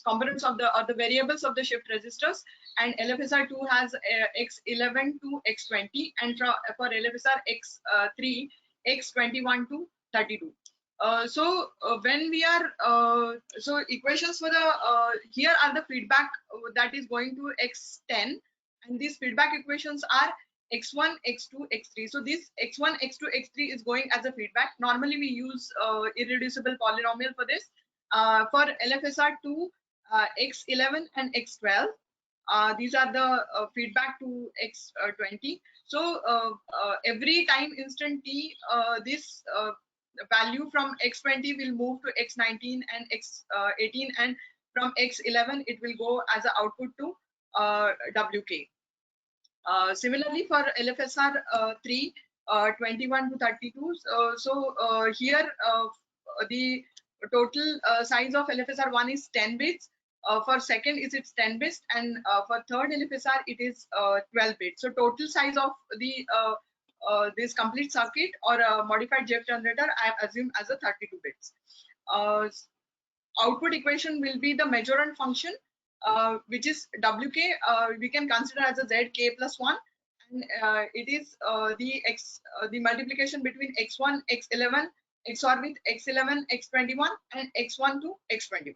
components of the variables of the shift resistors, and LFSR2 has X11 to X20, and for LFSR X3 X21 to 32. When we are so equations for the here are the feedback that is going to X10, and these feedback equations are X1, X2, X3. So this X1, X2, X3 is going as a feedback. Normally we use irreducible polynomial for this. For LFSR2, X11 and X12, these are the feedback to X20. So every time instant t, this value from X20 will move to X19 and X18, and from X11 it will go as an output to WK. Similarly for LFSR 3, 21 to 32. Here the total size of LFSR 1 is 10 bits. For second is it's 10 bits, and for third LFSR it is 12 bits. So total size of the this complete circuit or a modified JF generator I assume as a 32 bits. Output equation will be the majorant function, which is WK. We can consider as a ZK plus 1, and it is the multiplication between X1, X11 XOR with X11, X21 and X1 to X21.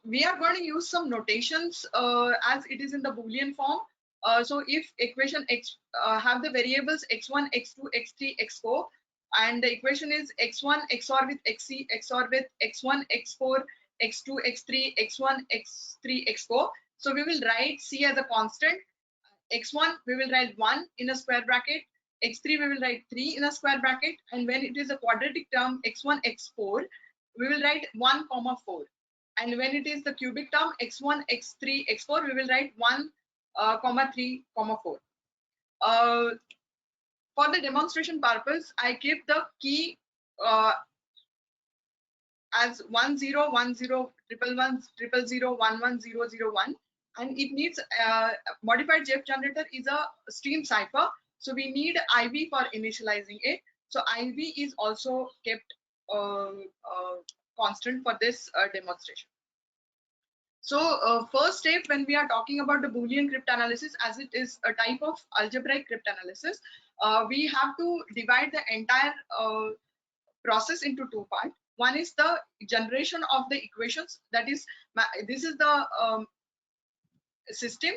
We are going to use some notations as it is in the Boolean form. So if equation X have the variables X1, X2, X3, X4, and the equation is X1 XOR with XC XOR with X1, X4, X2, X3, X1, X3, X4. So we will write C as a constant. X1 we will write 1 in a square bracket. X3 we will write 3 in a square bracket, and when it is a quadratic term X1, X4, we will write 1, 4. And when it is the cubic term X1, X3, X4, we will write 1, 3, 4. For the demonstration purpose, I keep the key as 1010 11 001, and it needs modified JF generator is a stream cipher. So we need IV for initializing it. So IV is also kept constant for this demonstration. So first step when we are talking about the Boolean cryptanalysis, as it is a type of algebraic cryptanalysis, we have to divide the entire process into two parts. One is the generation of the equations, that is, this is the system,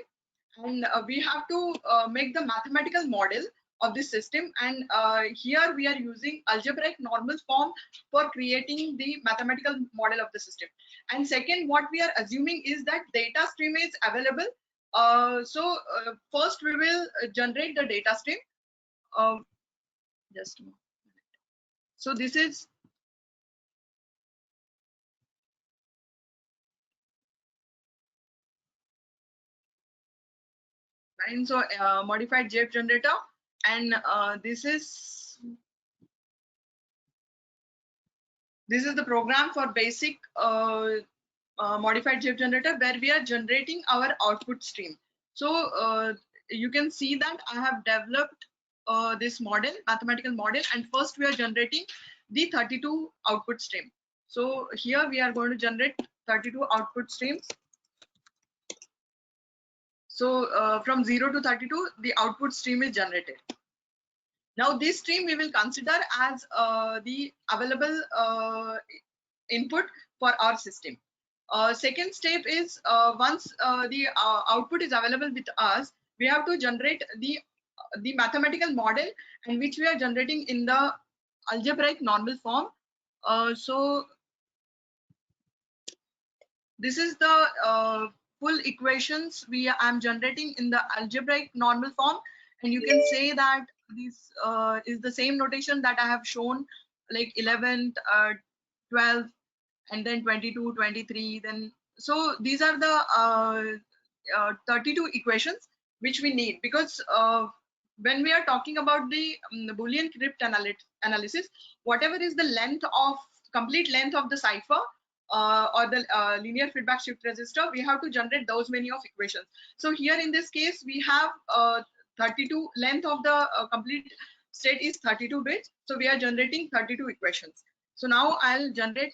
and we have to make the mathematical model of this system, and here we are using algebraic normal form for creating the mathematical model of the system. And second, what we are assuming is that data stream is available. First we will generate the data stream. Just a moment. So this is and so modified JF generator, and this is the program for basic modified JF generator, where we are generating our output stream. So you can see that I have developed this model, mathematical model, and first we are generating the 32 output stream. So here we are going to generate 32 output streams. So from 0 to 32, the output stream is generated. Now this stream we will consider as the available input for our system. Second step is once the output is available with us, we have to generate the mathematical model, and which we are generating in the algebraic normal form. So this is the full equations I'm generating in the algebraic normal form, and you can say that this is the same notation that I have shown, like 11, 12, and then 22, 23. Then so these are the 32 equations which we need, because when we are talking about the Boolean cryptanalysis, whatever is the length of complete length of the cipher or the linear feedback shift register, we have to generate those many of equations. So here in this case we have 32 length of the complete state is 32 bits, so we are generating 32 equations. So now I'll generate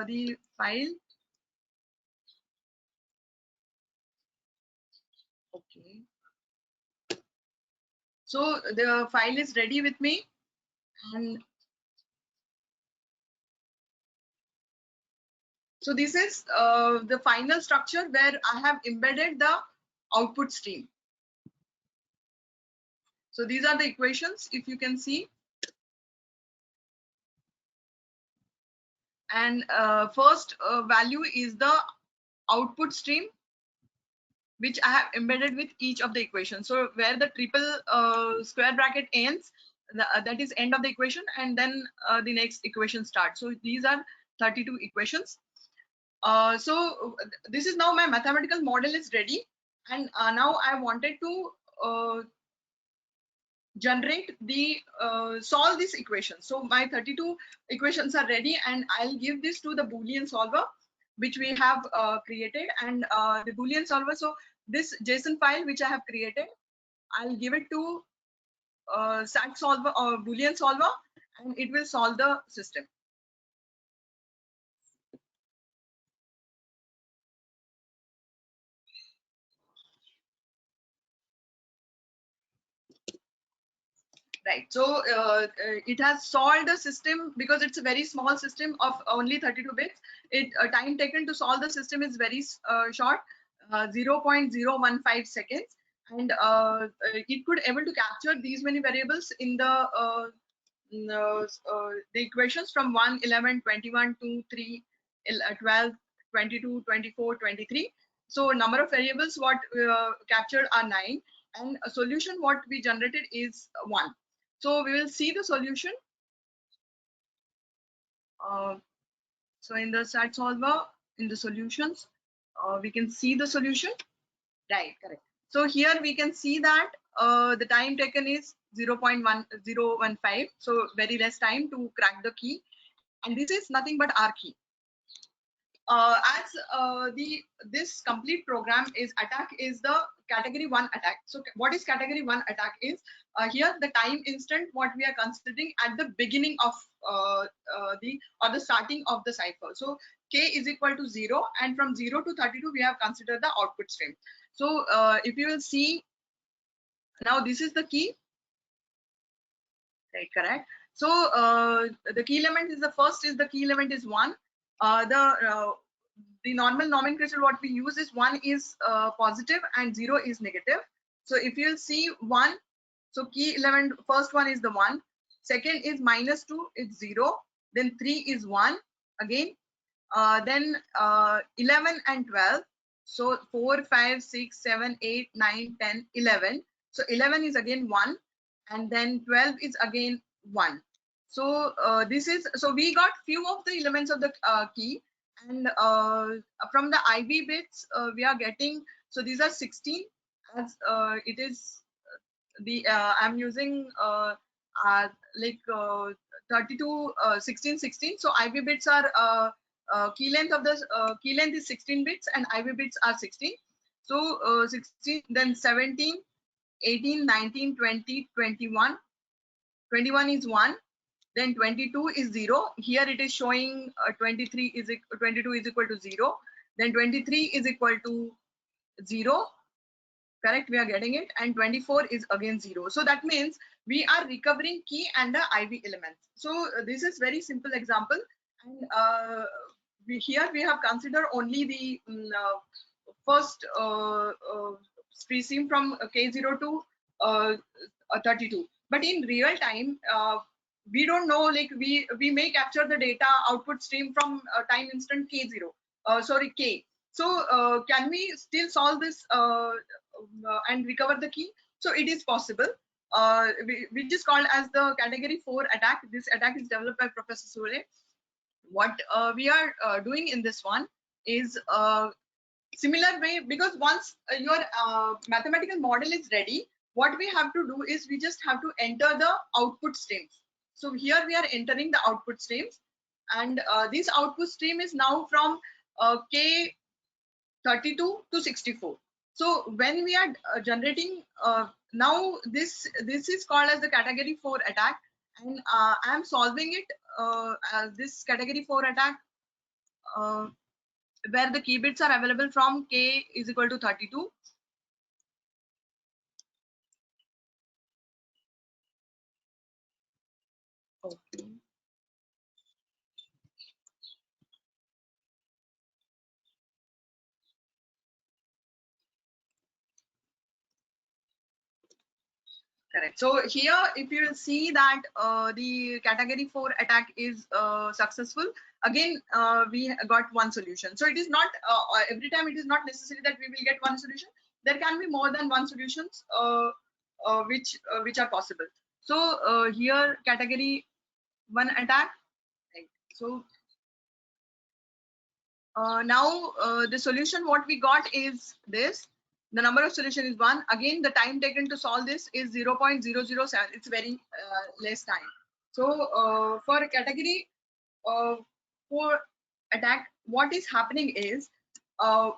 the file. Okay, so the file is ready with me, and so this is the final structure where I have embedded the output stream. So these are the equations, if you can see. And first value is the output stream, which I have embedded with each of the equations. So where the triple square bracket ends, that is end of the equation, and then the next equation starts. So these are 32 equations. So this is now my mathematical model is ready, and now I wanted to generate the solve this equation. So my 32 equations are ready, and I'll give this to the Boolean solver which we have created, and the Boolean solver. So this JSON file which I have created, I'll give it to SAT solver or Boolean solver, and it will solve the system. Right, so it has solved the system because it's a very small system of only 32 bits. It time taken to solve the system is very short, 0.015 seconds, and it could able to capture these many variables in the equations from 1, 11, 21, 2, 3, 12, 22, 24, 23. So number of variables what captured are 9, and a solution what we generated is 1. So we will see the solution. So in the SAT solver, in the solutions, we can see the solution. Right, correct. So here we can see that the time taken is 0.1015. So very less time to crack the key. And this is nothing but our key. As this complete program is attack is the category 1 attack. So what is category 1 attack is here the time instant what we are considering at the beginning of the starting of the cipher. So k is equal to 0, and from 0 to 32 we have considered the output stream. So if you will see now, this is the key, right? Correct. So the key element is the first is the key element is 1. The normal nomenclature what we use is 1 is positive and 0 is negative. So if you'll see 1, so key element first one is the 1, second is -2, it's 0, then 3 is 1 again, then 11 and 12, so 4, 5, 6, 7, 8, 9, 10, 11. So 11 is again 1, and then 12 is again 1. So this is, so we got few of the elements of the key, and from the IV bits we are getting, so these are 16 as it is the I'm using like 32 16 16. So IV bits are key length of the key length is 16 bits and IV bits are 16. So 16, then 17, 18, 19, 20, 21. 21 is 1, then 22 is 0. Here it is showing 22 is equal to 0, then 23 is equal to 0, correct, we are getting it, and 24 is again 0. So that means we are recovering key and the IV elements. So this is very simple example, and here we have considered only the first stream from K0 to 32. But in real time, we don't know, like we may capture the data output stream from time instant K0, sorry, K. So can we still solve this and recover the key? So it is possible, which is called as the category 4 attack. This attack is developed by Professor Sule. What we are doing in this one is similar way, because once your mathematical model is ready, what we have to do is we just have to enter the output streams. So here we are entering the output streams, and this output stream is now from K32 to 64. So when we are generating now this is called as the category 4 attack, and I am solving it as this category 4 attack where the key bits are available from k is equal to 32. Okay. Correct. So here, if you will see that the category 4 attack is successful, again we got one solution. So it is not every time it is not necessary that we will get one solution. There can be more than one solutions which are possible. So here category 1 attack. Right. So now the solution what we got is this. The number of solution is 1. Again, the time taken to solve this is 0.007. It's very less time. So for category 4 attack, what is happening is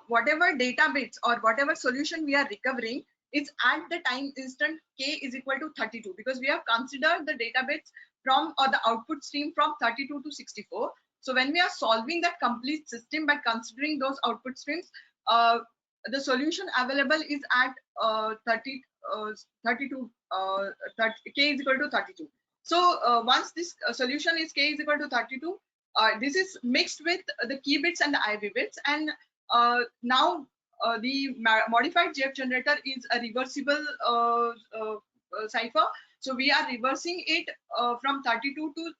whatever data bits or whatever solution we are recovering is at the time instant k is equal to 32, because we have considered the data bits from or the output stream from 32 to 64. So when we are solving that complete system by considering those output streams, the solution available is at 32 k is equal to 32. So once this solution is k is equal to 32, this is mixed with the key bits and the IV bits, and now the modified GF generator is a reversible cipher. So we are reversing it from 32 to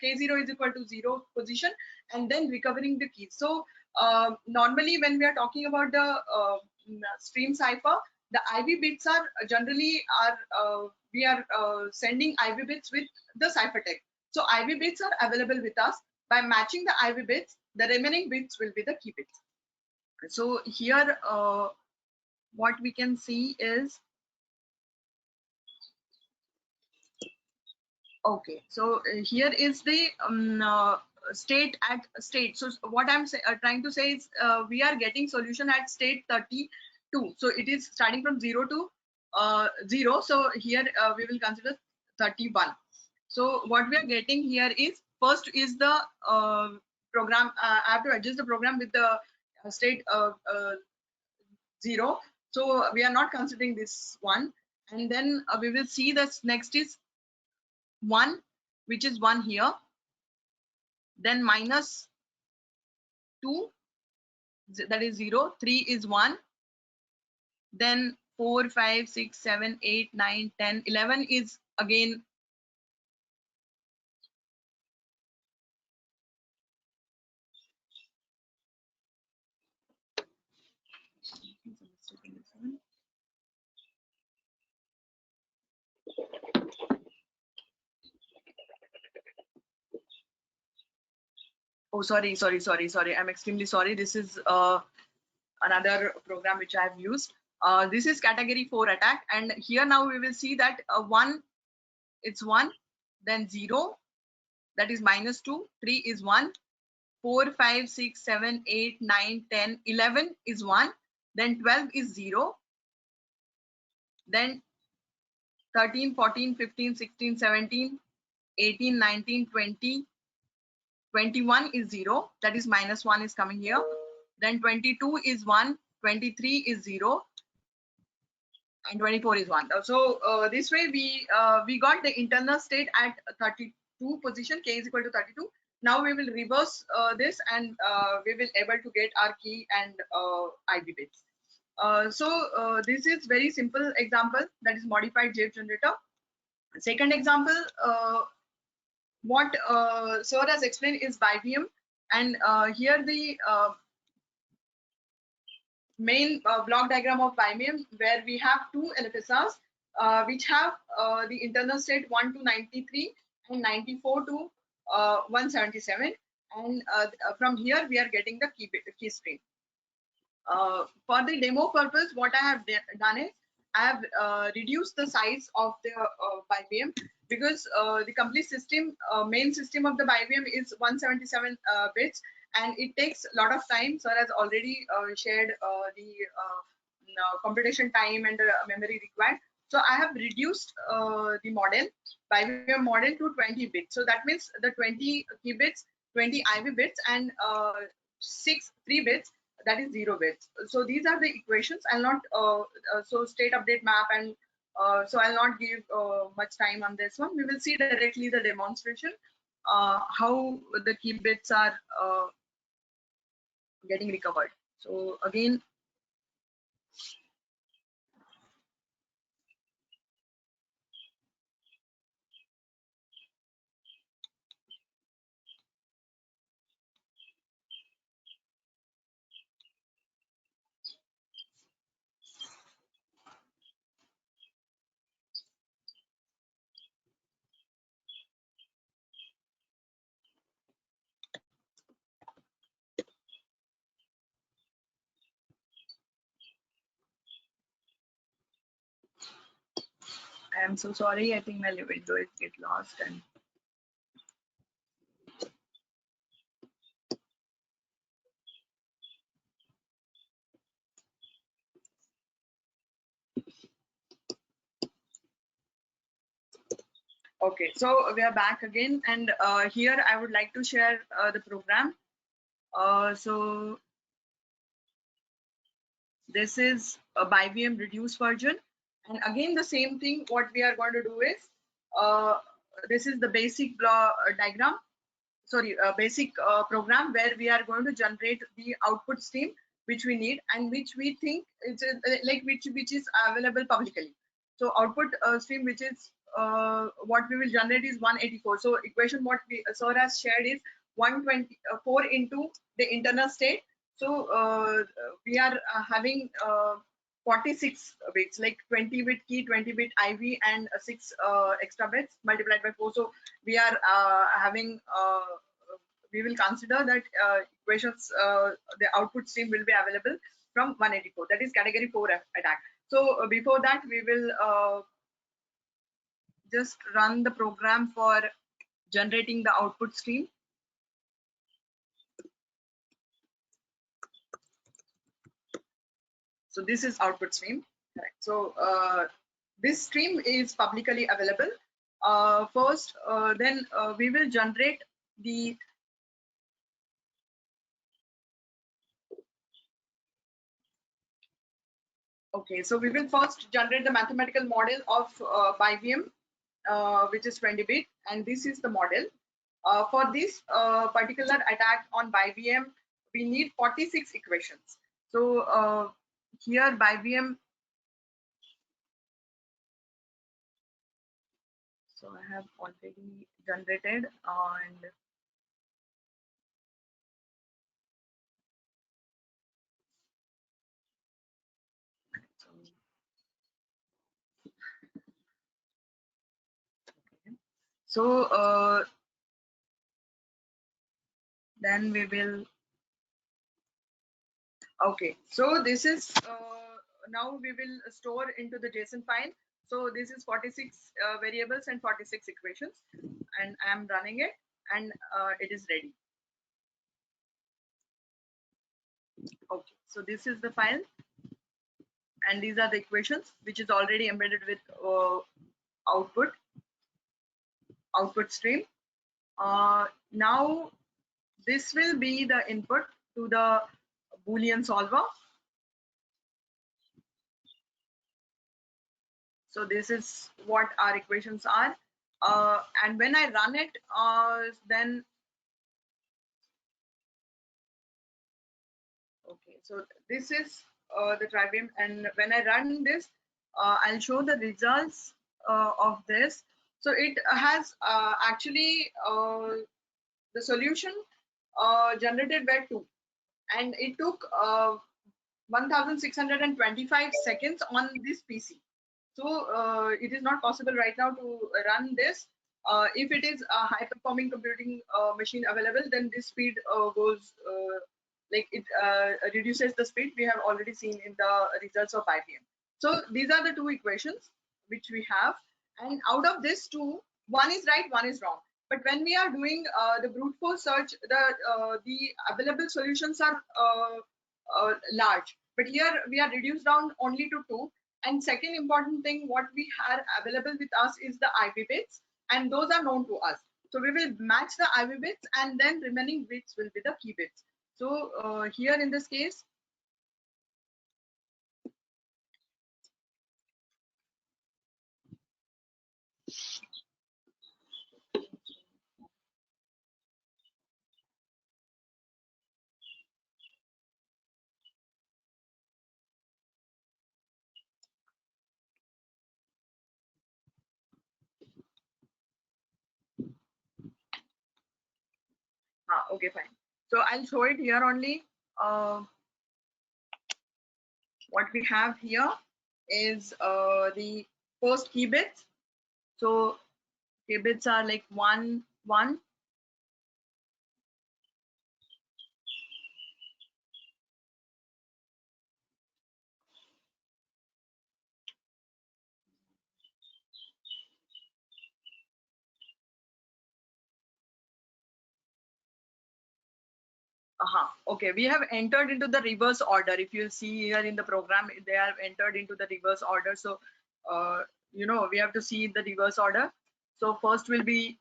K0 is equal to 0 position, and then recovering the keys. So normally when we are talking about the stream cipher, the IV bits are generally we are sending IV bits with the ciphertext. So IV bits are available with us. By matching the IV bits, the remaining bits will be the key bits. So here what we can see is, okay, so here is the state at state. So what I'm trying to say is we are getting solution at state 30 2. So it is starting from 0 to 0. So here we will consider 31. So what we are getting here is, first is the program. I have to adjust the program with the state 0. So we are not considering this one. And then we will see that next is 1, which is 1 here. Then minus 2, that is 0. 3 is 1. Then 4, 5, 6, 7, 8, 9, 10, 11 is again oh, sorry. I'm extremely sorry. This is another program which I have used. This is category 4 attack, and here now we will see that 1, it's 1, then 0, that is minus 2, 3 is 1, 4, 5, 6, 7, 8, 9, 10, 11 is 1, then 12 is 0, then 13, 14, 15, 16, 17, 18, 19, 20, 21 is 0, that is minus 1 is coming here, then 22 is 1, 23 is 0, and 24 is 1. So this way we got the internal state at 32 position, k is equal to 32. Now we will reverse this, and we will able to get our key and IV bits. So this is very simple example, that is modified JIT generator. Second example, what Sir has explained is Biovam, and here the main block diagram of Biovam, where we have two LFSRs which have the internal state 1 to 93 and 94 to 177, and from here we are getting the key stream. For the demo purpose, what I have done is I have reduced the size of the Biovam, because the complete system, main system of the Biovam is 177 bits, and it takes a lot of time. Sir has already shared the computation time and the memory required. So I have reduced the model, Biovam model, to 20 bits. So that means the 20 key bits, 20 IV bits, and 3 bits, that is 0 bits. So these are the equations. I'll not so state update map, and so I'll not give much time on this one. We will see directly the demonstration, how the key bits are getting recovered. So again, I am so sorry. I think my window is get lost, and okay, so we are back again, and here I would like to share the program. So this is a Biovam reduced version, and again the same thing. What we are going to do is this is the basic diagram. Sorry, basic program where we are going to generate the output stream which we need and which we think is like which is available publicly. So output stream which is what we will generate is 184. So equation what we Sir has shared is 124 into the internal state. So we are having 46 bits, like 20 bit key, 20 bit IV, and 6 extra bits multiplied by 4. So we are having we will consider that equations, the output stream will be available from 184, that is category 4 attack. So before that, we will just run the program for generating the output stream. So this is output stream. Correct. So this stream is publicly available. First, then we will generate the okay. So we will first generate the mathematical model of Biovam, which is 20-bit, and this is the model. For this particular attack on Biovam, we need 46 equations. So here Biovam. So I have already generated and so then we will okay. So this is now we will store into the JSON file. So this is 46 variables and 46 equations, and I am running it, and it is ready. Okay, so this is the file, and these are the equations, which is already embedded with output stream. Now this will be the input to the Boolean solver. So this is what our equations are, and when I run it, then okay. So this is the Trivium, and when I run this, I'll show the results of this. So it has actually the solution generated were 2, and it took 1625 seconds on this PC. So it is not possible right now to run this. If it is a high performing computing machine available, then this speed goes like it reduces the speed. We have already seen in the results of IBM. So these are the two equations which we have, and out of this two, one is right, one is wrong. But when we are doing the brute force search, the available solutions are large. But here we are reduced down only to 2. And second important thing, what we have available with us is the IV bits, and those are known to us. So we will match the IV bits, and then remaining bits will be the key bits. So here in this case, okay, fine. So I'll show it here only. What we have here is the first key bits. So key bits are like 1, 1. Okay, we have entered into the reverse order. If you see here in the program, they are entered into the reverse order. So, you know, we have to see the reverse order. So first will be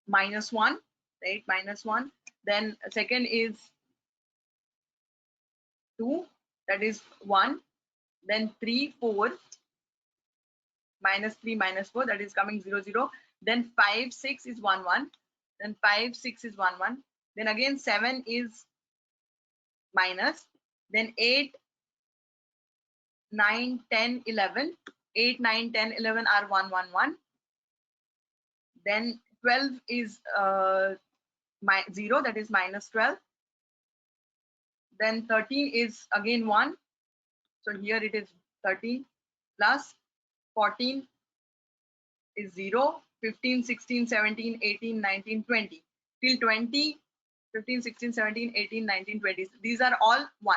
-1, right? -1. Then second is 2, that is 1. Then 3, 4. -3, -4, that is coming 0, 0. Then 5, 6 is 1, 1. Then 5, 6 is 1, 1. Then again 7 is minus. Then 8, 9, 10, 11. 8, 9, 10, 11 are 1, 1, 1. Then 12 is 0, that is -12. Then 13 is again 1. So here it is 13 plus 14 is 0. 15, 16, 17, 18, 19, 20. Till 20, 15, 16, 17, 18, 19, 20. These are all 1.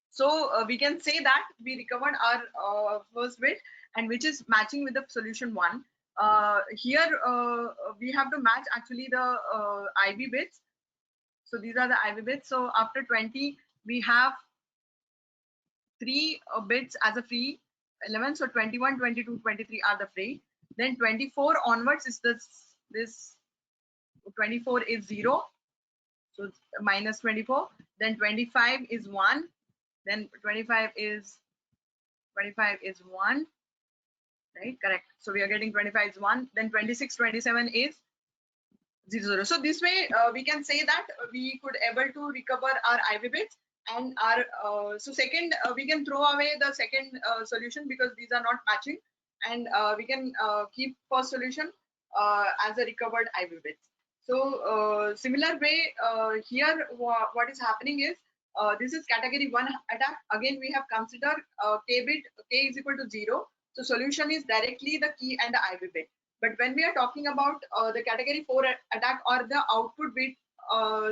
So we can say that we recovered our first bit, and which is matching with the solution 1. Here we have to match actually the IV bits. So these are the IV bits. So after 20, we have 3 bits as a free element. So 21, 22, 23 are the free. Then 24 onwards is this 24 is 0. So it's minus 24. Then 25 is 1. Then 25 is 1. Right, correct. So we are getting 25 is 1. Then 26, 27 is 0. So this way we can say that we could able to recover our IV bits, and our so second we can throw away the second solution because these are not matching, and we can keep first solution as a recovered IV bits. So similar way here what is happening is this is category 1 attack. Again we have considered k bit, k is equal to 0. So solution is directly the key and the IV bit. But when we are talking about the category 4 attack, or the output bit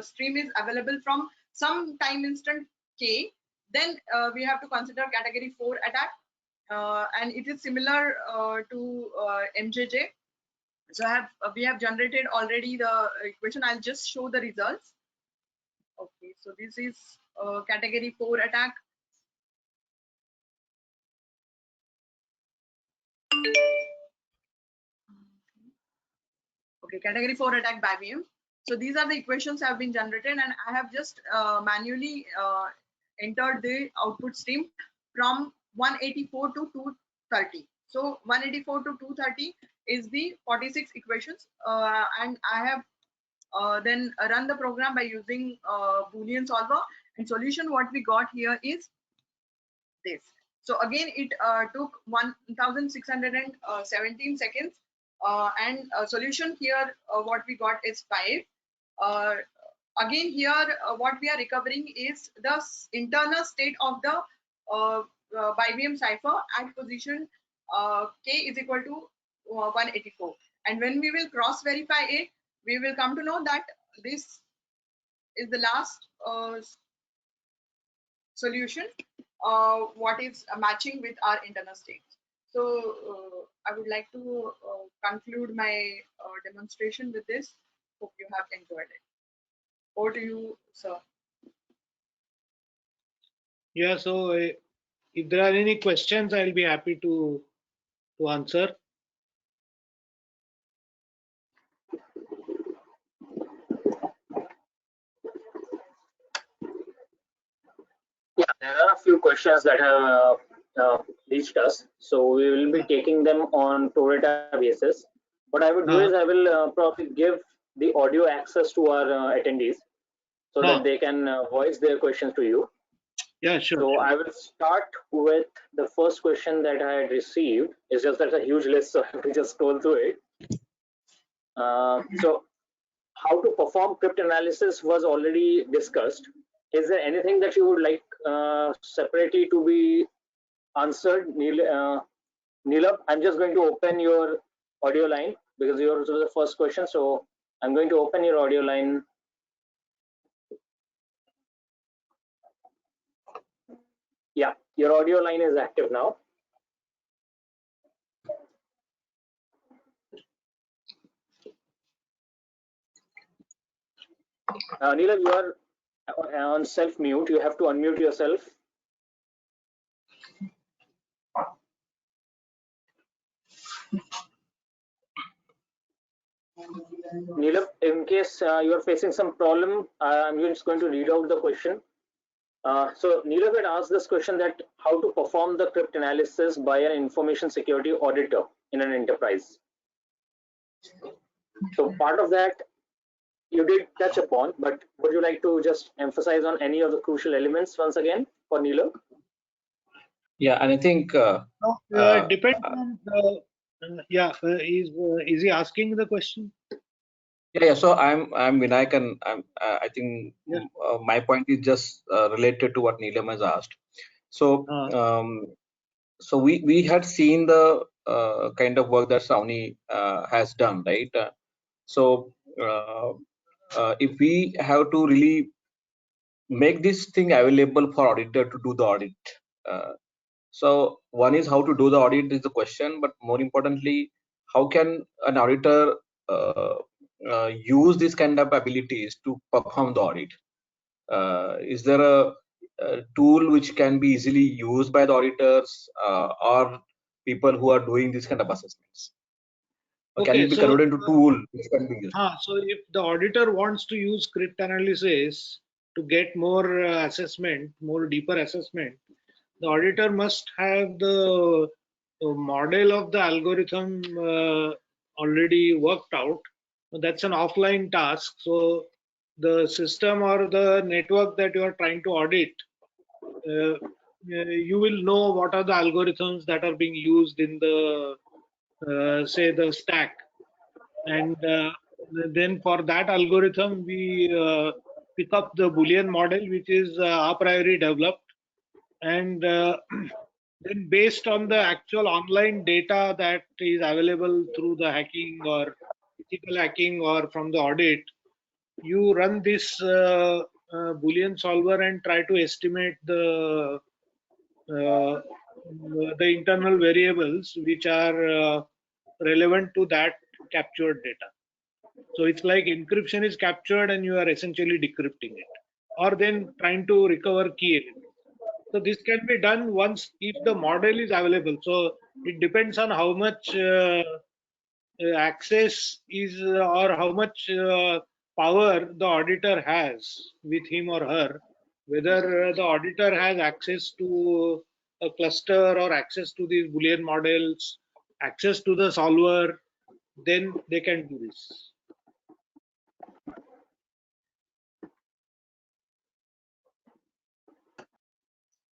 stream is available from some time instant k, then we have to consider category 4 attack, and it is similar to MJJ. So we have generated already the equation. I'll just show the results. Okay, so this is category 4 attack. Okay, category 4 attack by VM. So these are the equations have been generated, and I have just manually entered the output stream from 184 to 230. So 184 to 230 is the 46 equations, and I have then run the program by using Boolean solver, and solution what we got here is this. So again it took 1617 seconds, and solution here what we got is 5. Again here what we are recovering is the internal state of the Biovam cipher at position k is equal to 184, and when we will cross verify it, we will come to know that this is the last solution what is matching with our internal states. So I would like to conclude my demonstration with this. Hope you have enjoyed it. Over to you, sir. Yeah, so if there are any questions, I'll be happy to answer. Yeah, there are a few questions that have reached us, so we will be taking them on pro rata basis. What I would do is I will probably give the audio access to our attendees so that they can voice their questions to you. Yeah, sure. So I will start with the first question that I had received. It's just that a huge list, so I have to just scroll through it. So how to perform cryptanalysis was already discussed. Is there anything that you would like separately to be answered, Neelab? I'm just going to open your audio line because yours was the first question. So I'm going to open your audio line. Yeah, your audio line is active now. Neelab, you are on self-mute. You have to unmute yourself. Neelab, in case you are facing some problem, I'm just going to read out the question. So Neelab had asked this question, that how to perform the cryptanalysis by an information security auditor in an enterprise. So part of that you did touch upon, but would you like to just emphasize on any of the crucial elements once again for Neelab? Yeah, and I think depends on the is he asking the question? Yeah. So I'm Vinayak, and I think my point is just related to what Neelam has asked. So so we had seen the kind of work that Sauni has done, right? So if we have to really make this thing available for auditor to do the audit, so one is how to do the audit is the question, but more importantly, how can an auditor use this kind of abilities to perform the audit? Is there a tool which can be easily used by the auditors or people who are doing this kind of assessments? Or can it be converted into tool which can be used? So if the auditor wants to use cryptanalysis to get more assessment, more deeper assessment, the auditor must have the model of the algorithm already worked out. That's an offline task. So the system or the network that you are trying to audit, you will know what are the algorithms that are being used in the say the stack, and then for that algorithm we pick up the Boolean model which is a priori developed, and then based on the actual online data that is available through the hacking or ethical hacking or from the audit, you run this Boolean solver and try to estimate the internal variables which are relevant to that captured data. So it's like encryption is captured and you are essentially decrypting it, or then trying to recover key elements. So this can be done once if the model is available. So it depends on how much access is or how much power the auditor has with him or her, whether the auditor has access to a cluster or access to these Boolean models, access to the solver, then they can do this.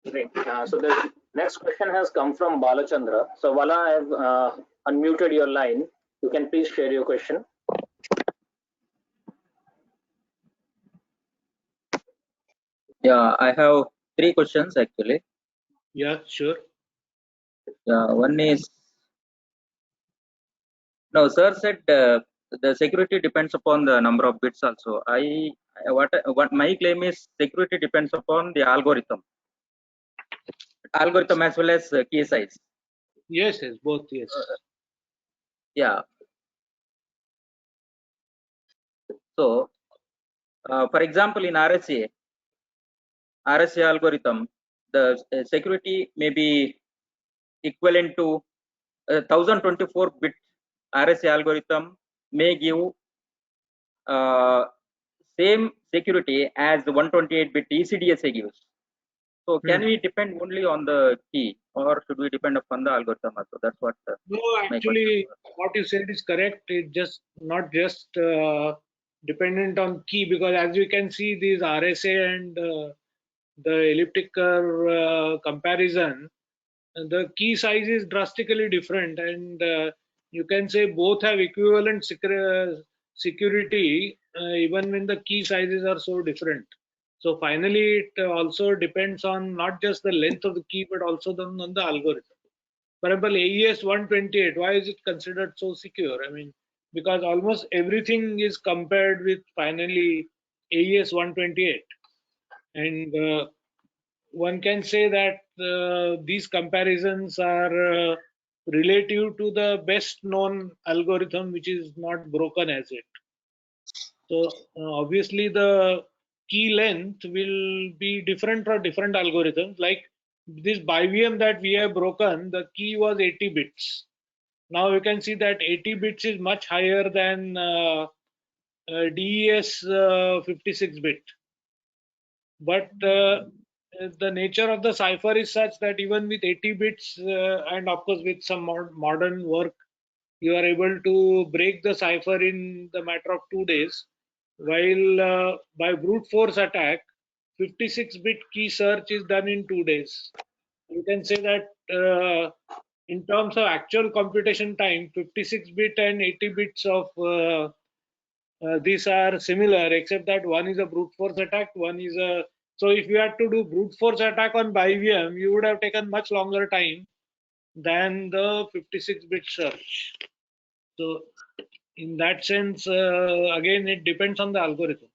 Great. So the next question has come from Balachandra. So Bala, I have unmuted your line. You can please share your question. Yeah, I have 3 questions actually. Yeah, sure. Yeah, one is, no, sir said the security depends upon the number of bits also. What my claim is, security depends upon the algorithm as well as key size. Yes, both, yes. Yeah. So, for example, in RSA algorithm, the security may be equivalent to 1024 bit RSA algorithm may give same security as the 128 bit ECDSA gives. So can we depend only on the key, or should we depend upon the algorithm also? That's what. No, actually, what you said is correct. It's just not just dependent on key, because as we can see, these RSA and the elliptic curve comparison, the key size is drastically different, and you can say both have equivalent security even when the key sizes are so different. So finally, it also depends on not just the length of the key, but also on the algorithm. For example, AES 128, why is it considered so secure? I mean, because almost everything is compared with finally AES 128. And one can say that these comparisons are relative to the best known algorithm, which is not broken as yet. So obviously the key length will be different for different algorithms. Like this Biovam that we have broken, the key was 80 bits. Now you can see that 80 bits is much higher than DES 56 bit. But the nature of the cipher is such that even with 80 bits and of course with some modern work, you are able to break the cipher in the matter of 2 days, while by brute force attack, 56-bit key search is done in 2 days. You can say that in terms of actual computation time, 56-bit and 80 bits of these are similar, except that one is a brute force attack, one is a. So if you had to do brute force attack on Biovam, you would have taken much longer time than the 56-bit search. So in that sense, again, it depends on the algorithm.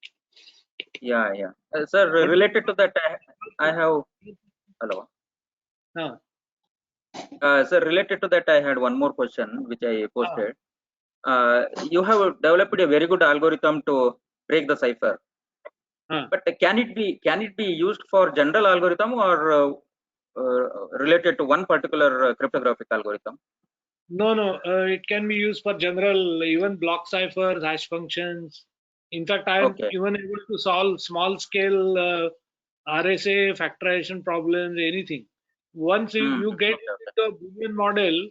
Yeah. Sir, related to that, I have. Hello. Sir, related to that, I had one more question which I posted. You have developed a very good algorithm to break the cipher. But can it be used for general algorithm or related to one particular cryptographic algorithm? No, it can be used for general, even block ciphers, hash functions. In fact, I am even able to solve small scale RSA factorization problems, anything. Once you get into a Boolean model,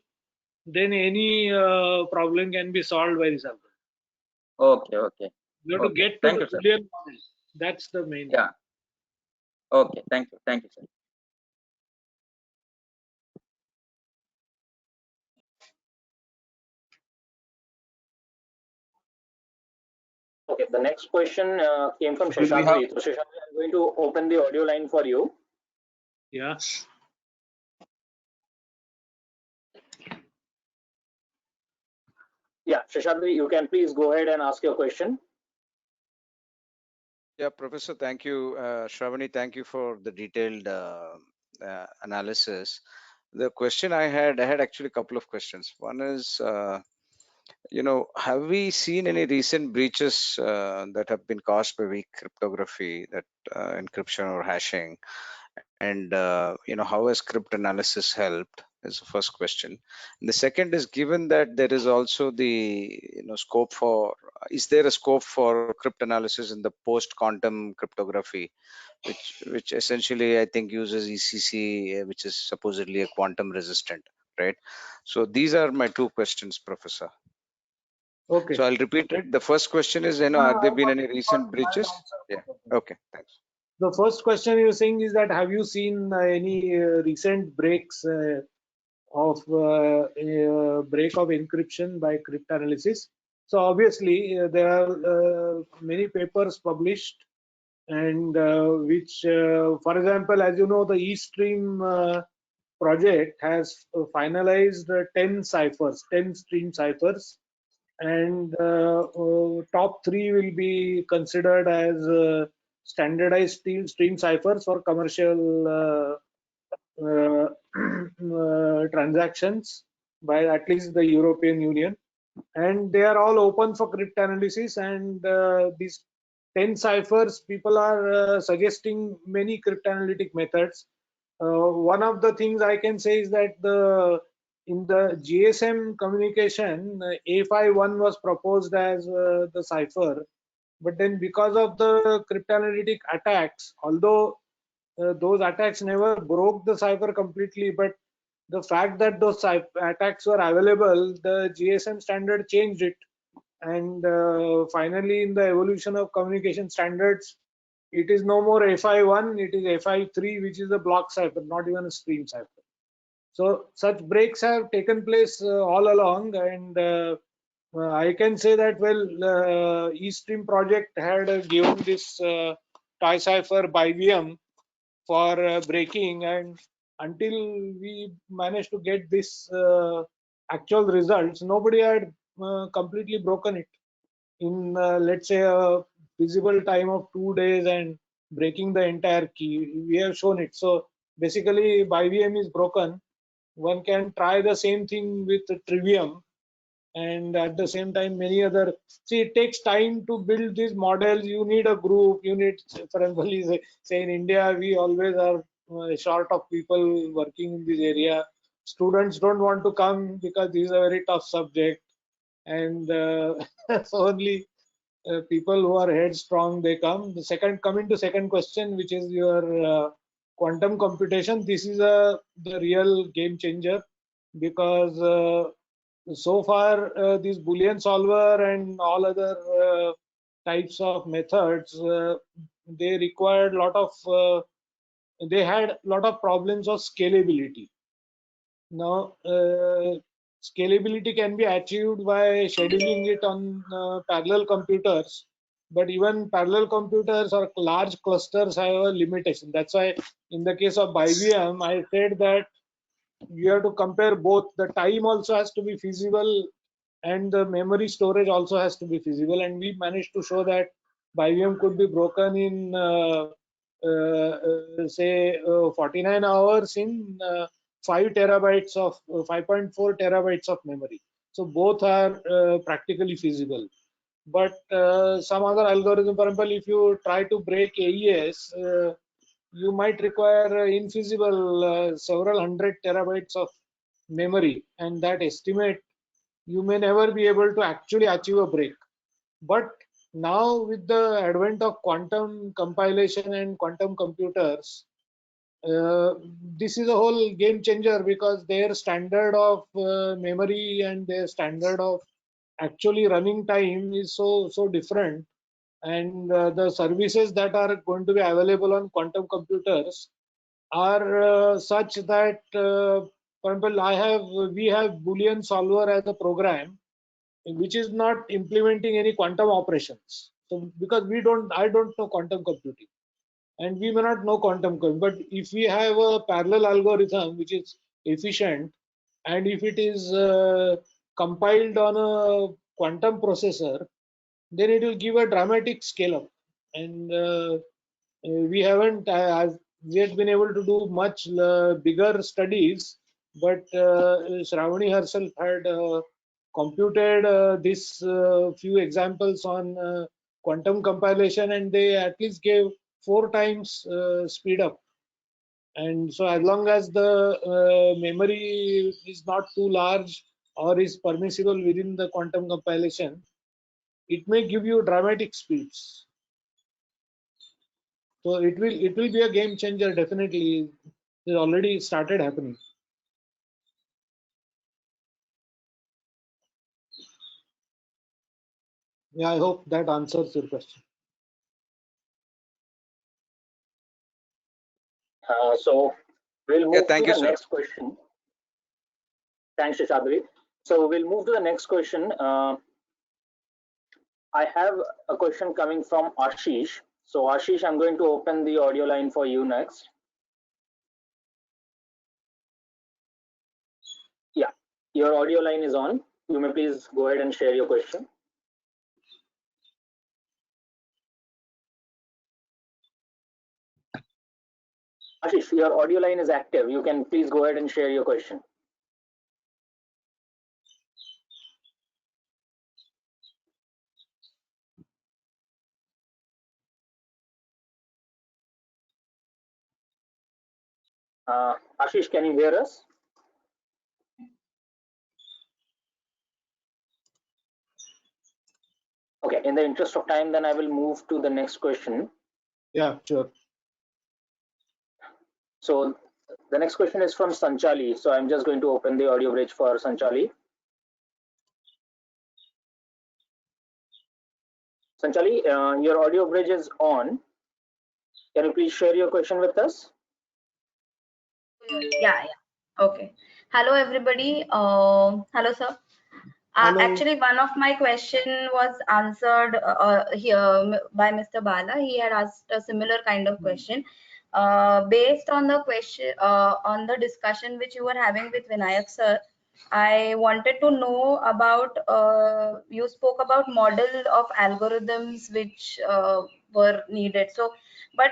then any problem can be solved by this algorithm. Okay. You have to get to the Boolean model. That's the main. Yeah. Okay. Thank you, sir. Okay, the next question came from Shashandri. So Shashandri, I'm going to open the audio line for you. Yeah. Yeah, Shashandri, you can please go ahead and ask your question. Yeah, Professor, thank you. Shravani, thank you for the detailed analysis. The question I had actually a couple of questions. One is, have we seen any recent breaches that have been caused by weak cryptography, that encryption or hashing? And, how has cryptanalysis helped is the first question. And the second is, given that there is also the, scope for, is there a scope for cryptanalysis in the post-quantum cryptography, which essentially I think uses ECC, which is supposedly a quantum resistant, right? So these are my two questions, Professor. Okay. So I'll repeat it. The first question is, have there been any recent breaches? Yeah. Okay. Thanks. The first question you're saying is that have you seen any recent breaks of break of encryption by cryptanalysis? So obviously there are many papers published, and which, for example, as you know, the eStream project has finalized 10 ciphers, 10 stream ciphers, and top 3 will be considered as standardized stream ciphers for commercial transactions by at least the European Union, and they are all open for cryptanalysis. And these 10 ciphers, people are suggesting many cryptanalytic methods. One of the things I can say is that in the GSM communication, A51 was proposed as the cipher, but then because of the cryptanalytic attacks, although those attacks never broke the cipher completely, but the fact that those attacks were available, the GSM standard changed it. And finally, in the evolution of communication standards, it is no more A51, it is A53, which is a block cipher, not even a stream cipher. So such breaks have taken place all along, and I can say that, well, eStream project had given this toy cipher Biovam for breaking, and until we managed to get this actual results, nobody had completely broken it in let's say a feasible time of 2 days and breaking the entire key. We have shown it. So basically Biovam is broken. One can try the same thing with Trivium, and at the same time many other. See, it takes time to build these models. You need a group, you need, for example, say in India we always are short of people working in this area. Students don't want to come because this is a very tough subject, and so only people who are headstrong, they come. Coming to second question, which is your quantum computation. This is the real game changer, because so far this Boolean solver and all other types of methods, they required they had a lot of problems of scalability. Now scalability can be achieved by scheduling it on parallel computers, but even parallel computers or large clusters have a limitation. That's why in the case of Biovam, I said that you have to compare both. The time also has to be feasible, and the memory storage also has to be feasible, and we managed to show that Biovam could be broken in say 49 hours in 5 terabytes of 5.4 terabytes of memory. So both are practically feasible. But some other algorithm, for example, if you try to break AES, you might require infeasible several hundred terabytes of memory, and that estimate you may never be able to actually achieve a break. But now with the advent of quantum compilation and quantum computers, this is a whole game changer, because their standard of memory and their standard of actually running time is so different, and the services that are going to be available on quantum computers are such that, for example, we have Boolean solver as a program which is not implementing any quantum operations. So because I don't know quantum computing, and we may not know quantum computing, but if we have a parallel algorithm which is efficient, and if it is compiled on a quantum processor, then it will give a dramatic scale up. And we haven't yet been able to do much bigger studies, but Shravani herself had computed this few examples on quantum compilation, and they at least gave 4 times speed up. And so as long as the memory is not too large or is permissible within the quantum compilation, it may give you dramatic speeds. So it will be a game changer, definitely. It already started happening. Yeah, I hope that answers your question. So we'll move thank to you, the sir. next question. Thanks, Shishadri. So we'll move to the next question. I have a question coming from Ashish. So Ashish, I'm going to open the audio line for you next. Yeah, your audio line is on. You may please go ahead and share your question. Ashish, your audio line is active. You can please go ahead and share your question. Ashish, can you hear us? Okay, in the interest of time, then I will move to the next question. Yeah, sure. So the next question is from Sanchali. So I'm just going to open the audio bridge for Sanchali. Sanchali, your audio bridge is on. Can you please share your question with us? Yeah. Okay. Hello, everybody. Hello, sir. Hello. Actually, one of my question was answered here by Mr. Bala. He had asked a similar kind of question. Based on the question, on the discussion which you were having with Vinayak sir, I wanted to know about, you spoke about model of algorithms which were needed. So, but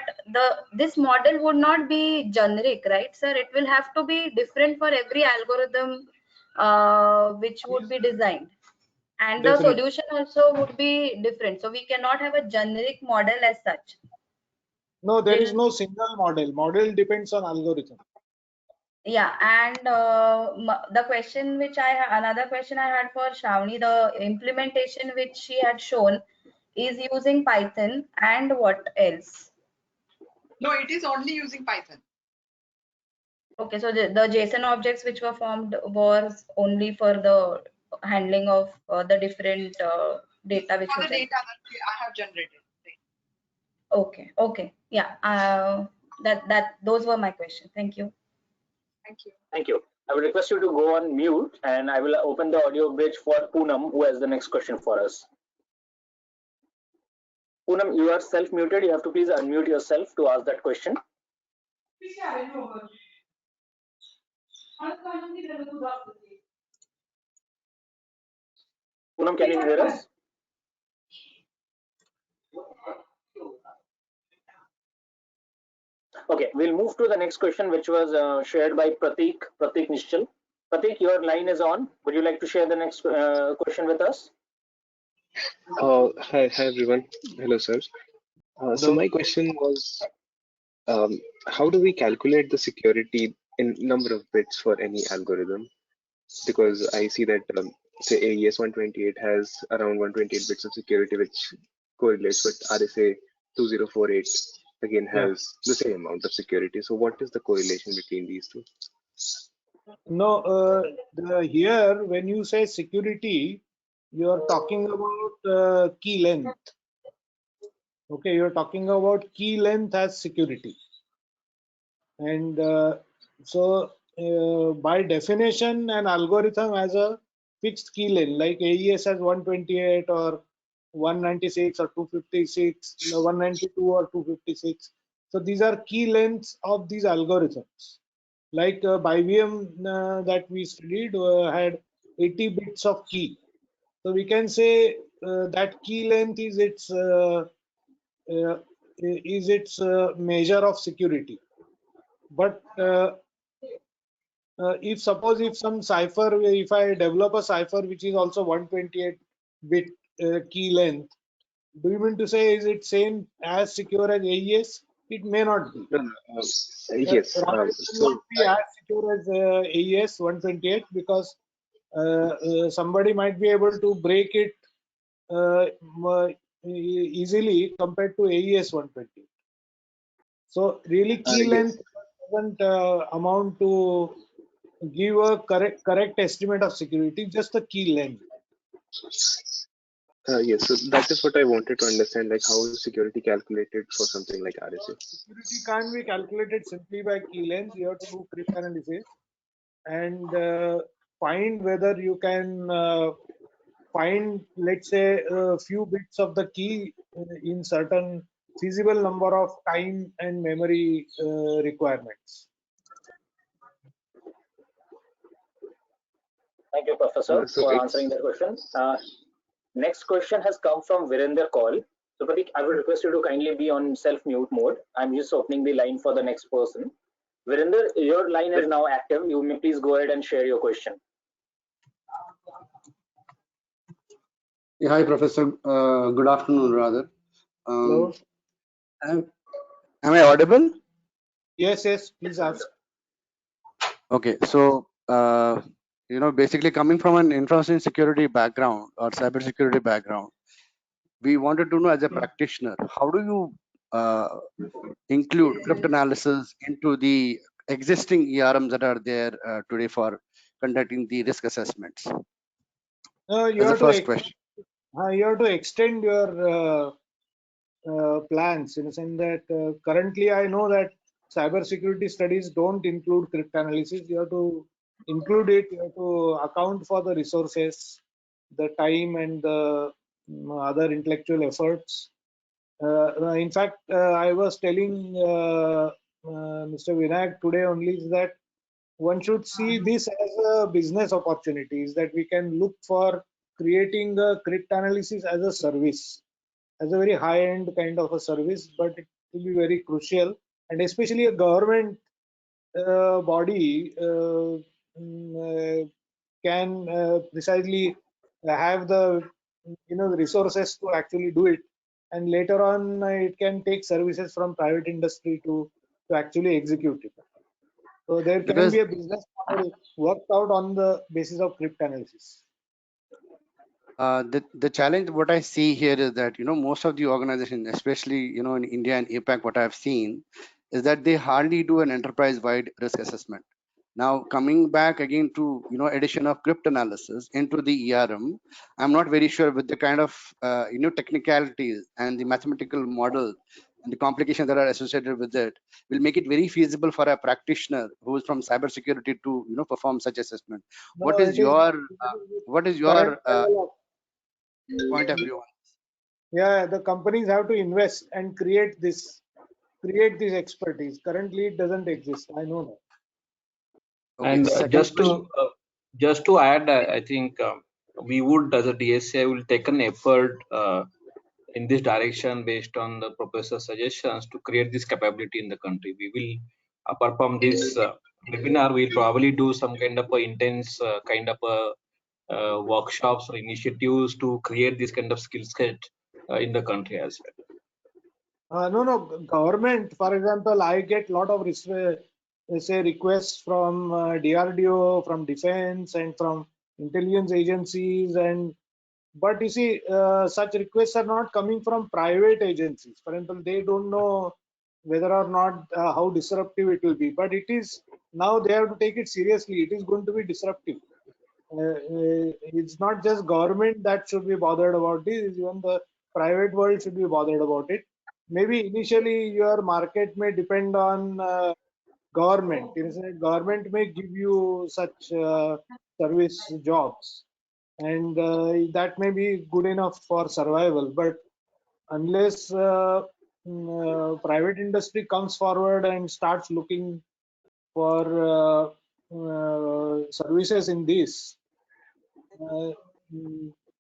this model would not be generic, right, sir? It will have to be different for every algorithm which would be designed, and Definitely. the solution also would be different. So we cannot have a generic model as such. No, there is no single model. Model depends on algorithm. Yeah, and the question which another question I had for Shravani, the implementation which she had shown is using Python, and what else? No, it is only using Python. Okay, so the JSON objects which were formed was only for the handling of the different data which For was the data that I have generated. Okay, okay, yeah. Those were my questions. Thank you. Thank you. Thank you. I will request you to go on mute, and I will open the audio bridge for Poonam, who has the next question for us. Poonam, you are self-muted. You have to please unmute yourself to ask that question. Poonam, can you hear us? Okay, we'll move to the next question, which was shared by Pratik Nishchal. Pratik, your line is on. Would you like to share the next question with us? Hi everyone. Hello, sir. So my question was, how do we calculate the security in number of bits for any algorithm? Because I see that, say, AES 128 has around 128 bits of security, which correlates with RSA 2048 again has the same amount of security. So what is the correlation between these two? No, here when you say security, you are talking about key length. Okay, you're talking about key length as security. And by definition, an algorithm has a fixed key length, like AES has 128 or 196 or 256, 192 or 256. So these are key lengths of these algorithms. Like Biovam that we studied had 80 bits of key. So we can say that key length is its measure of security. But if some cipher, if I develop a cipher which is also 128 bit key length, do you mean to say is it same as secure as AES? It may not be. Yes. It will not be as secure as AES 128 because somebody might be able to break it easily compared to AES 128. So really key length doesn't amount to give a correct estimate of security, just the key length. Yes, so that is what I wanted to understand, like how is security calculated for something like RSA? Security can't be calculated simply by key length. You have to do cryptanalysis and find whether you can find, let's say, a few bits of the key in certain feasible number of time and memory requirements. Thank you, Professor, for answering that question. Next question has come from Virendra call. So Pratik, I would request you to kindly be on self-mute mode. I'm just opening the line for the next person. Virendra, your line is now active. You may please go ahead and share your question. Yeah, hi, Professor. Good afternoon, rather. Hello. Am I audible? Yes, please ask. Okay, so basically coming from an information security background or cybersecurity background, we wanted to know as a practitioner, how do you include cryptanalysis into the existing ERMs that are there today for conducting the risk assessments? That's the first question. You have to extend your plans in the sense that currently I know that cybersecurity studies don't include cryptanalysis. You have to include it. You have to account for the resources, the time, and the other intellectual efforts. In fact, I was telling Mr. Vinayak today only is that one should see this as a business opportunity, is that we can look for creating a cryptanalysis as a service, as a very high-end kind of a service, but it will be very crucial, and especially a government body can precisely have the resources to actually do it, and later on it can take services from private industry to actually execute it. So there can be a business model worked out on the basis of cryptanalysis. The challenge what I see here is that most of the organizations, especially in India and APAC, what I've seen is that they hardly do an enterprise-wide risk assessment. Now coming back again to addition of cryptanalysis into the ERM, I'm not very sure with the kind of technicalities and the mathematical model and the complications that are associated with it will make it very feasible for a practitioner who is from cybersecurity to perform such assessment. No, what is your point of view? Yeah, the companies have to invest and create this expertise. Currently, it doesn't exist. I know that. Okay, and just to add, I think we would, as a DSCI, will take an effort in this direction based on the professor's suggestions to create this capability in the country. We will, apart from this webinar, we'll probably do some kind of a intense kind of a workshops or initiatives to create this kind of skill set in the country as well? No. Government, for example, I get a lot of requests from DRDO, from defense, and from intelligence agencies, but you see, such requests are not coming from private agencies. For example, they don't know whether or not how disruptive it will be, but it is now they have to take it seriously. It is going to be disruptive. It's not just government that should be bothered about this, even the private world should be bothered about it. Maybe initially your market may depend on government. Government may give you such service jobs, and that may be good enough for survival. But unless private industry comes forward and starts looking for services in this,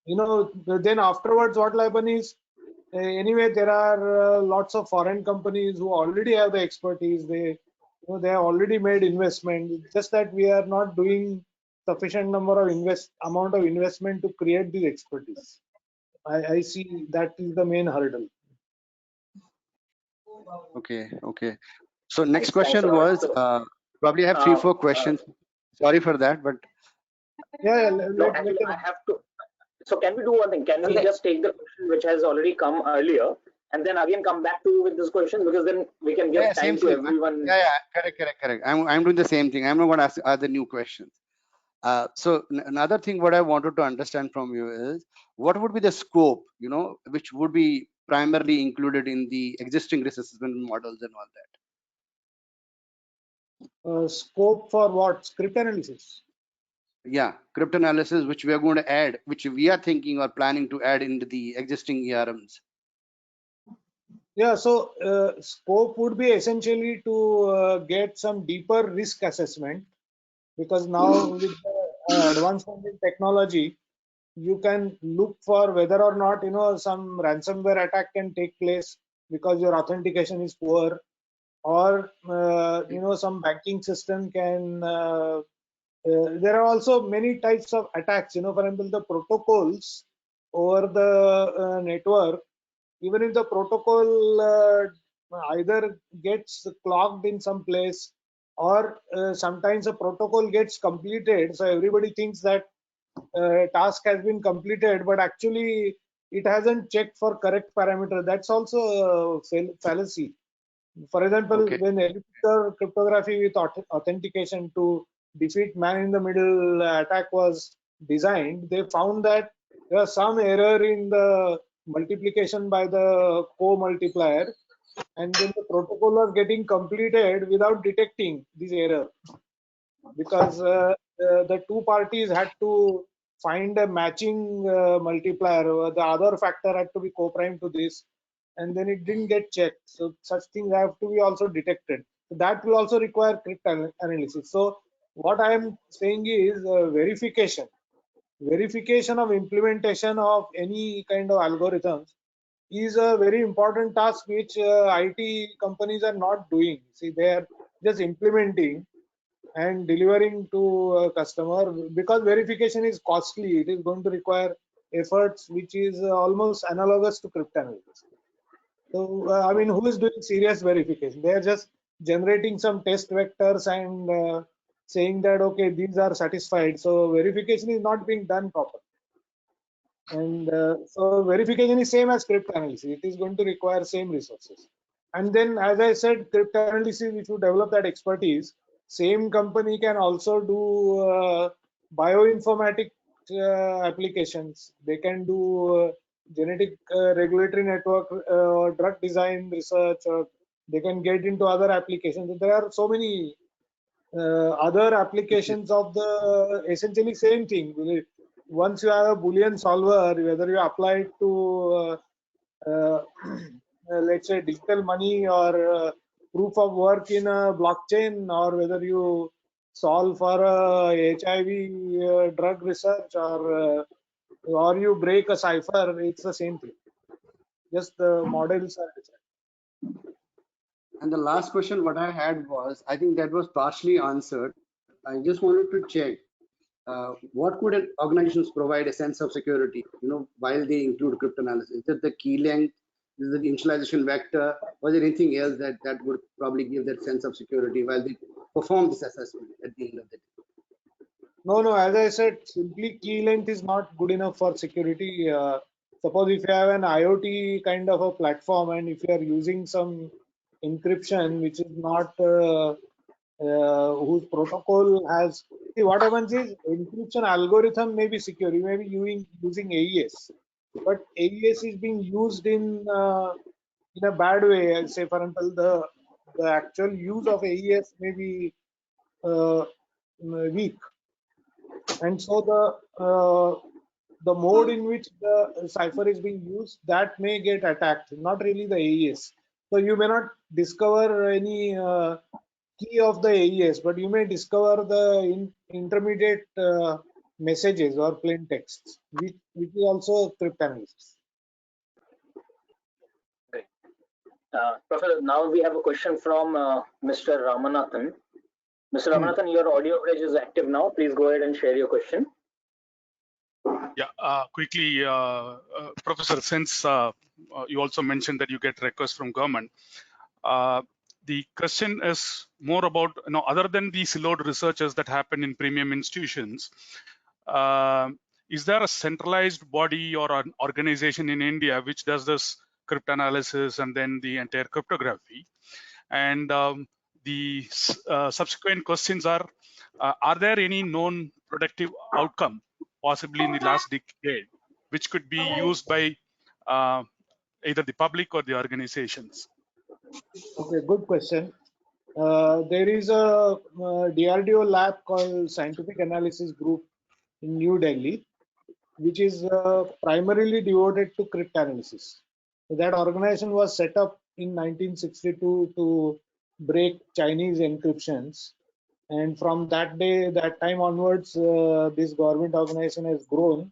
then afterwards what will happen is, anyway, there are lots of foreign companies who already have the expertise. They have already made investment. It's just that we are not doing sufficient number of amount of investment to create this expertise. I see that is the main hurdle. Okay. So next question was probably have 3-4 questions. Sorry for that, but actually, I have to. So can we do one thing? Can we just take the question which has already come earlier and then again come back to you with this question, because then we can give time to everyone. Correct. I'm doing the same thing. I'm not going to ask other new questions. So another thing what I wanted to understand from you is what would be the scope, which would be primarily included in the existing risk assessment models and all that. Scope for what? Script analysis? Yeah, cryptanalysis, which we are going to add, which we are thinking or planning to add into the existing ERMs. Yeah, so scope would be essentially to get some deeper risk assessment, because now with the advancement in technology, you can look for whether or not some ransomware attack can take place because your authentication is poor, or some banking system can. There are also many types of attacks. For example, the protocols over the network. Even if the protocol either gets clogged in some place, or sometimes a protocol gets completed, so everybody thinks that task has been completed, but actually it hasn't checked for correct parameter. That's also a fallacy. For example, when elliptical cryptography with authentication to defeat man-in-the-middle attack was designed, they found that there was some error in the multiplication by the co-multiplier, and then the protocol was getting completed without detecting this error, because the two parties had to find a matching multiplier. The other factor had to be co-prime to this, and then it didn't get checked. So such things have to be also detected. So that will also require cryptanalysis. So what I am saying is verification of implementation of any kind of algorithms is a very important task which IT companies are not doing. See, they are just implementing and delivering to a customer, because verification is costly. It is going to require efforts which is almost analogous to cryptanalysis. So I mean, who is doing serious verification? They are just generating some test vectors and saying that okay, these are satisfied. So verification is not being done properly. And so verification is same as cryptanalysis. It is going to require same resources. And then, as I said, cryptanalysis, if you develop that expertise, same company can also do bioinformatic applications. They can do genetic regulatory network, drug design research, or they can get into other applications. There are so many other applications of the essentially same thing. Once you have a Boolean solver, whether you apply it to let's say digital money or proof of work in a blockchain, or whether you solve for a HIV drug research, or you break a cipher, it's the same thing. Just the models are different. And the last question what I had was, I think that was partially answered. I just wanted to check what could organizations provide a sense of security, while they include cryptanalysis? Is it the key length? Is it the initialization vector? Or is there anything else that would probably give that sense of security while they perform this assessment at the end of the day? No, as I said, simply key length is not good enough for security. Suppose if you have an IoT kind of a platform and if you are using some encryption which is not whose protocol has, see, what happens is encryption algorithm may be secure. You may be using AES, but AES is being used in a bad way. Say, for example, the actual use of AES may be weak, and so the mode in which the cipher is being used, that may get attacked, not really the AES. So you may not discover any key of the AES, but you may discover the intermediate messages or plain texts, which is also cryptanalysis. Great. Professor, now we have a question from Mr. Ramanathan. Mr. Ramanathan, your audio bridge is active now. Please go ahead and share your question. Yeah, quickly, Professor, since you also mentioned that you get requests from government, the question is more about, other than the siloed researchers that happen in premium institutions, is there a centralized body or an organization in India which does this cryptanalysis and then the entire cryptography? And the subsequent questions are there any known productive outcome, possibly in the last decade, which could be used by either the public or the organizations? Okay, good question. There is a DRDO lab called Scientific Analysis Group in New Delhi, which is primarily devoted to cryptanalysis. So that organization was set up in 1962 to break Chinese encryptions, and from that time onwards, this government organization has grown.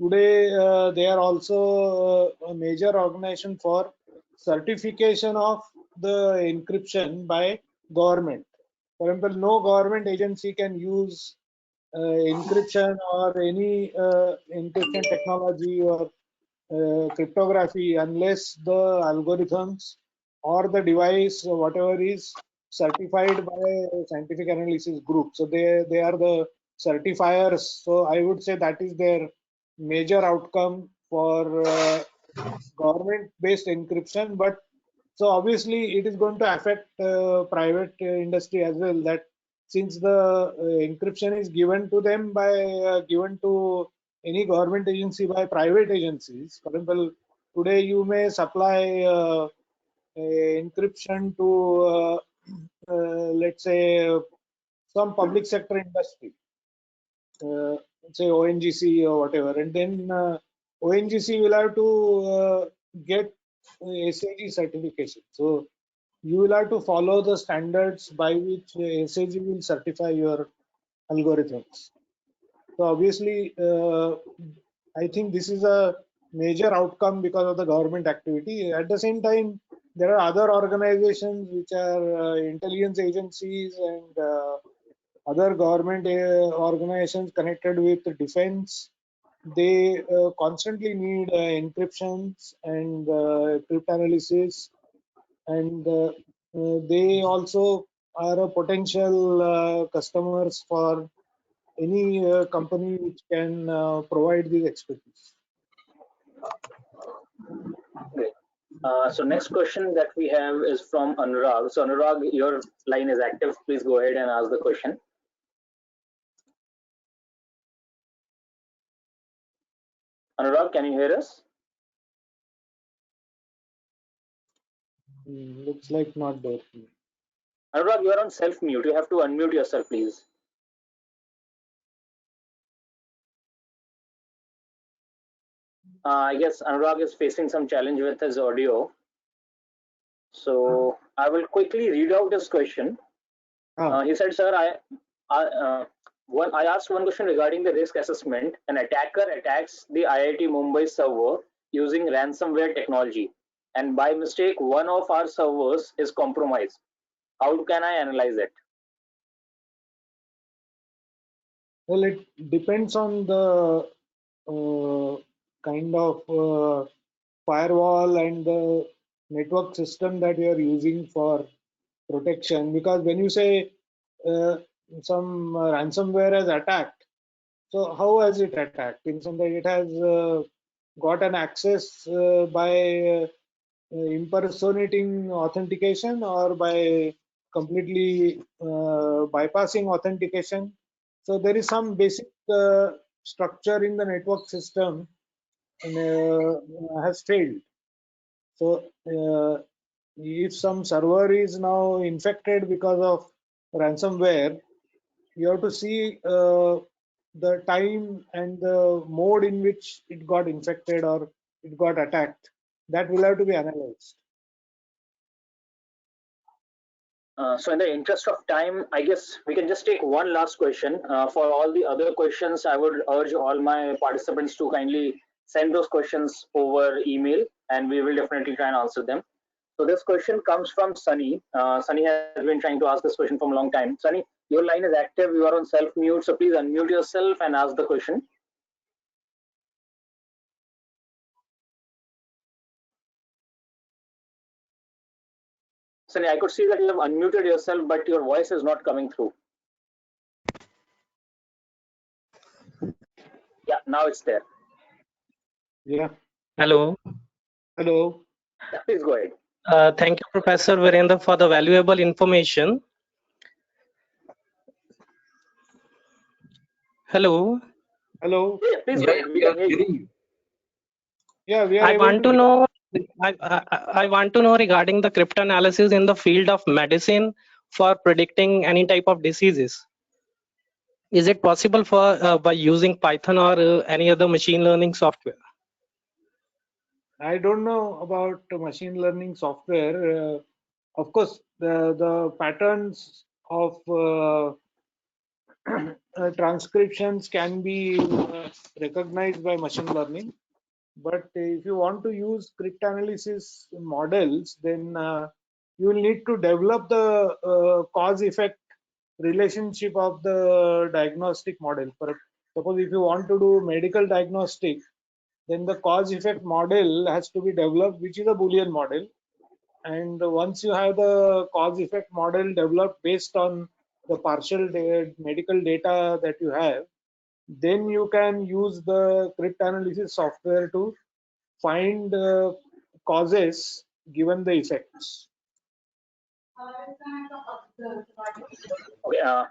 Today, they are also a major organization for certification of the encryption by government. For example, no government agency can use encryption or any encryption technology or cryptography unless the algorithms or the device or whatever is certified by a scientific analysis group. So they are the certifiers. So I would say that is their major outcome for government-based encryption. But so obviously it is going to affect private industry as well. That since the encryption is given to them by given to any government agency by private agencies. For example, today you may supply encryption to let's say some public sector industry, say ONGC or whatever, and then ONGC will have to get SAG certification. So you will have to follow the standards by which SAG will certify your algorithms. So obviously, I think this is a major outcome because of the government activity. At the same time, there are other organizations which are intelligence agencies and other government organizations connected with defense. They constantly need encryptions and cryptanalysis, and they also are a potential customers for any company which can provide these expertise. Great. So next question that we have is from Anurag. So Anurag, your line is active. Please go ahead and ask the question. Anurag, can you hear us? Looks like not there. Anurag, you are on self-mute. You have to unmute yourself, please. I guess Anurag is facing some challenge with his audio. So I will quickly read out his question. He said, sir, I asked one question regarding the risk assessment. An attacker attacks the IIT Mumbai server using ransomware technology, and by mistake, one of our servers is compromised. How can I analyze it? Well, it depends on the kind of firewall and the network system that you are using for protection. Because when you say some ransomware has attacked, so how has it attacked? In some way, it has got an access by impersonating authentication or by completely bypassing authentication. So there is some basic structure in the network system has failed. So if some server is now infected because of ransomware, you have to see the time and the mode in which it got infected or it got attacked. That will have to be analyzed. So in the interest of time, I guess we can just take one last question. For all the other questions, I would urge all my participants to kindly send those questions over email, and we will definitely try and answer them. So this question comes from Sunny. Sunny has been trying to ask this question for a long time. Sunny, your line is active. You are on self-mute, so please unmute yourself and ask the question. Sunny, I could see that you have unmuted yourself, but your voice is not coming through. Yeah, now it's there. Yeah. Hello. Hello. Yeah, please go ahead. Thank you, Professor Virendra, for the valuable information. Hello. Hello. Yeah, please go ahead. We can hear you. Yeah, we are I able want to know. I want to know regarding the cryptanalysis in the field of medicine for predicting any type of diseases. Is it possible for by using Python or any other machine learning software? I don't know about machine learning software. Of course, the patterns of transcriptions can be recognized by machine learning. But if you want to use cryptanalysis models, then you will need to develop the cause-effect relationship of the diagnostic model. For suppose if you want to do medical diagnostic, then the cause-effect model has to be developed, which is a Boolean model. And once you have the cause-effect model developed based on the partial medical data that you have, then you can use the cryptanalysis software to find causes given the effects. Okay.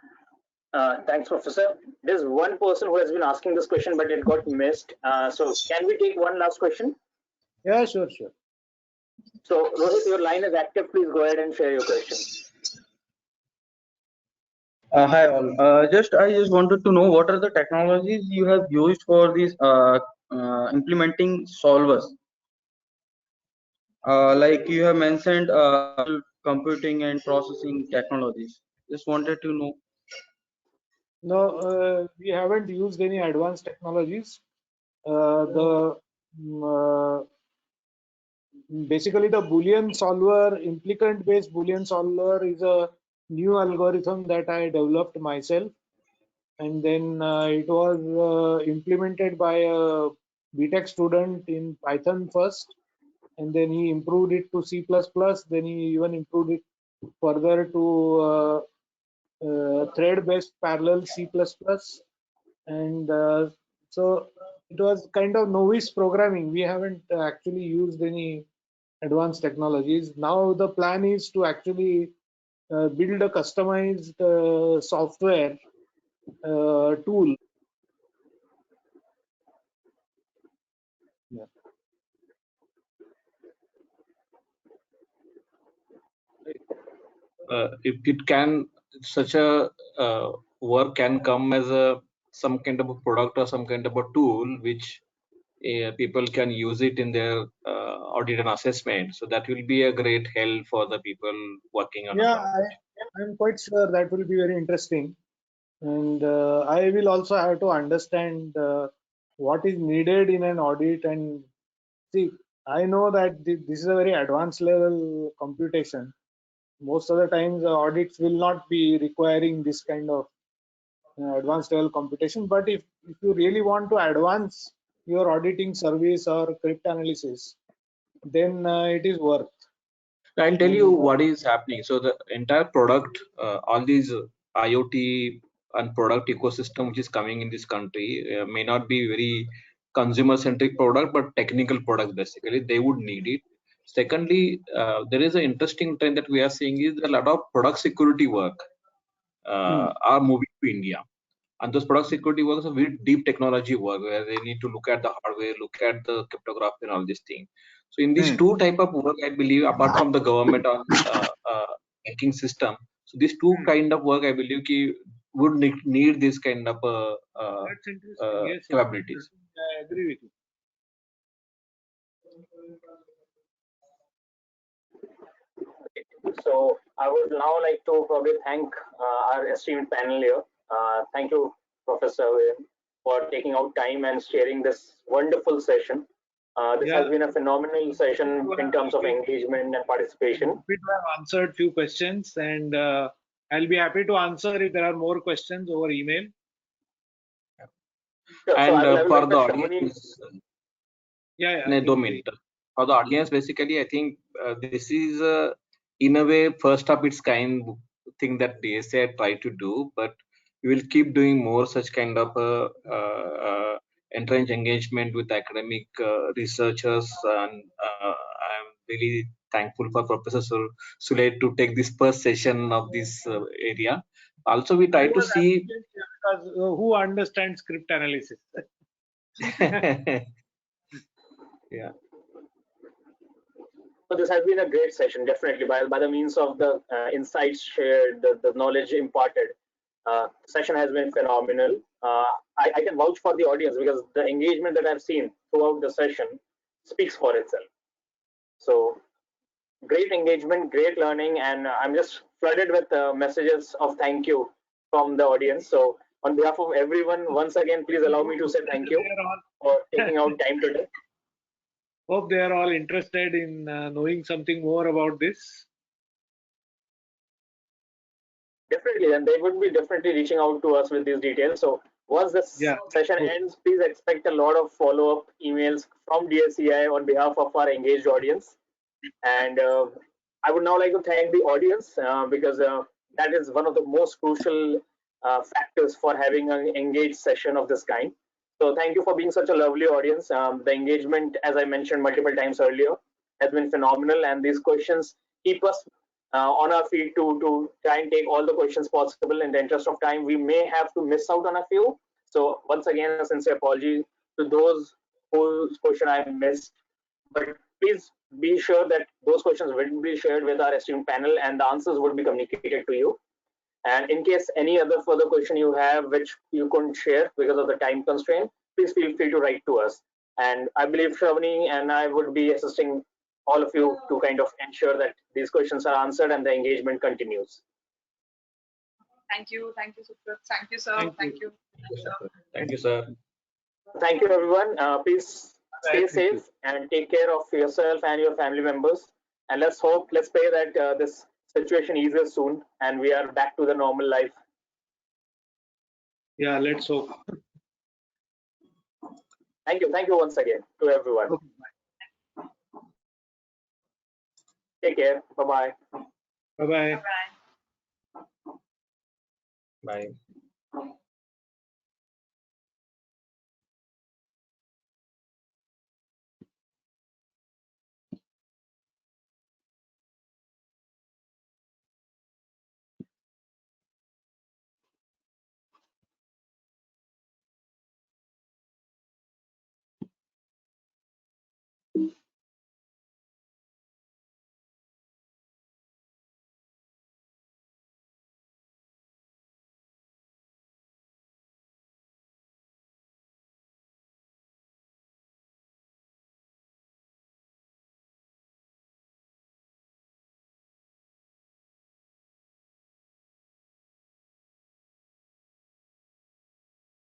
Thanks, Professor. There's one person who has been asking this question, but it got missed. So can we take one last question? Yeah, sure. So Rohit, your line is active. Please go ahead and share your question. Hi all. I just wanted to know what are the technologies you have used for these implementing solvers. Like you have mentioned computing and processing technologies. Just wanted to know. No, we haven't used any advanced technologies. Basically the Boolean solver, implicant based Boolean solver is a new algorithm that I developed myself, and then it was implemented by a BTech student in Python first, and then he improved it to C++, then he even improved it further to thread based parallel C++, and so it was kind of novice programming. We haven't actually used any advanced technologies. Now the plan is to actually build a customized software tool. Yeah. If it can, such a work can come as a some kind of a product or some kind of a tool which people can use it in their audit and assessment. So that will be a great help for the people working on. Yeah, I'm quite sure that will be very interesting, and I will also have to understand what is needed in an audit. And see, I know that this is a very advanced level computation. Most of the times, audits will not be requiring this kind of advanced level computation. But if you really want to advance your auditing service or cryptanalysis, then it is worth. I'll tell you what is happening. So the entire product, all these IoT and product ecosystem which is coming in this country may not be very consumer-centric product, but technical product basically. They would need it. Secondly, there is an interesting trend that we are seeing is that a lot of product security work are moving to India. And those product security work is a very deep technology work where they need to look at the hardware, look at the cryptography and all these things. So in these two type of work, I believe, apart from the government or banking system, so these two kind of work, I believe, would need this kind of That's interesting. Yes, capabilities. I agree with you. So I would now like to probably thank our esteemed panel here. Thank you, Professor Virendra, for taking out time and sharing this wonderful session. This has been a phenomenal session in terms of engagement and participation. We have answered few questions, and I'll be happy to answer if there are more questions over email. Sure, And so for the audience, for the audience, basically, I think this is in a way first of its kind thing that DSCI tried to do, but we will keep doing more such kind of entrenched engagement with academic researchers, and I'm really thankful for Professor Sule to take this first session of this area. Also, we try to see because who understands cryptanalysis. Yeah. So this has been a great session, definitely, by the means of the insights shared, the knowledge imparted. Session has been phenomenal. I can vouch for the audience because the engagement that I've seen throughout the session speaks for itself. So great engagement, great learning, and I'm just flooded with messages of thank you from the audience. So on behalf of everyone, once again, please allow me to say thank you for taking out time today. Hope they are all interested in knowing something more about this. Definitely, and they would be definitely reaching out to us with these details. So once this session ends, please expect a lot of follow-up emails from DSCI on behalf of our engaged audience. And I would now like to thank the audience because that is one of the most crucial factors for having an engaged session of this kind. So thank you for being such a lovely audience. The engagement, as I mentioned multiple times earlier, has been phenomenal, and these questions keep us on our feet to try and take all the questions possible. In the interest of time, we may have to miss out on a few. So once again, a sincere apology to those whose question I missed. But please be sure that those questions will be shared with our esteemed panel and the answers would be communicated to you. And in case any other further question you have which you couldn't share because of the time constraint, please feel free to write to us. And I believe Shravani and I would be assisting all of you to kind of ensure that these questions are answered and the engagement continues. Thank you, Sukrit. Thank you, sir. Thank you. Thank you, sir. Thank you, everyone. Please stay safe and take care of yourself and your family members. And let's pray that this situation eases soon and we are back to the normal life. Yeah, let's hope. Thank you once again to everyone. Okay. Take care. Bye-bye. Bye-bye. Bye.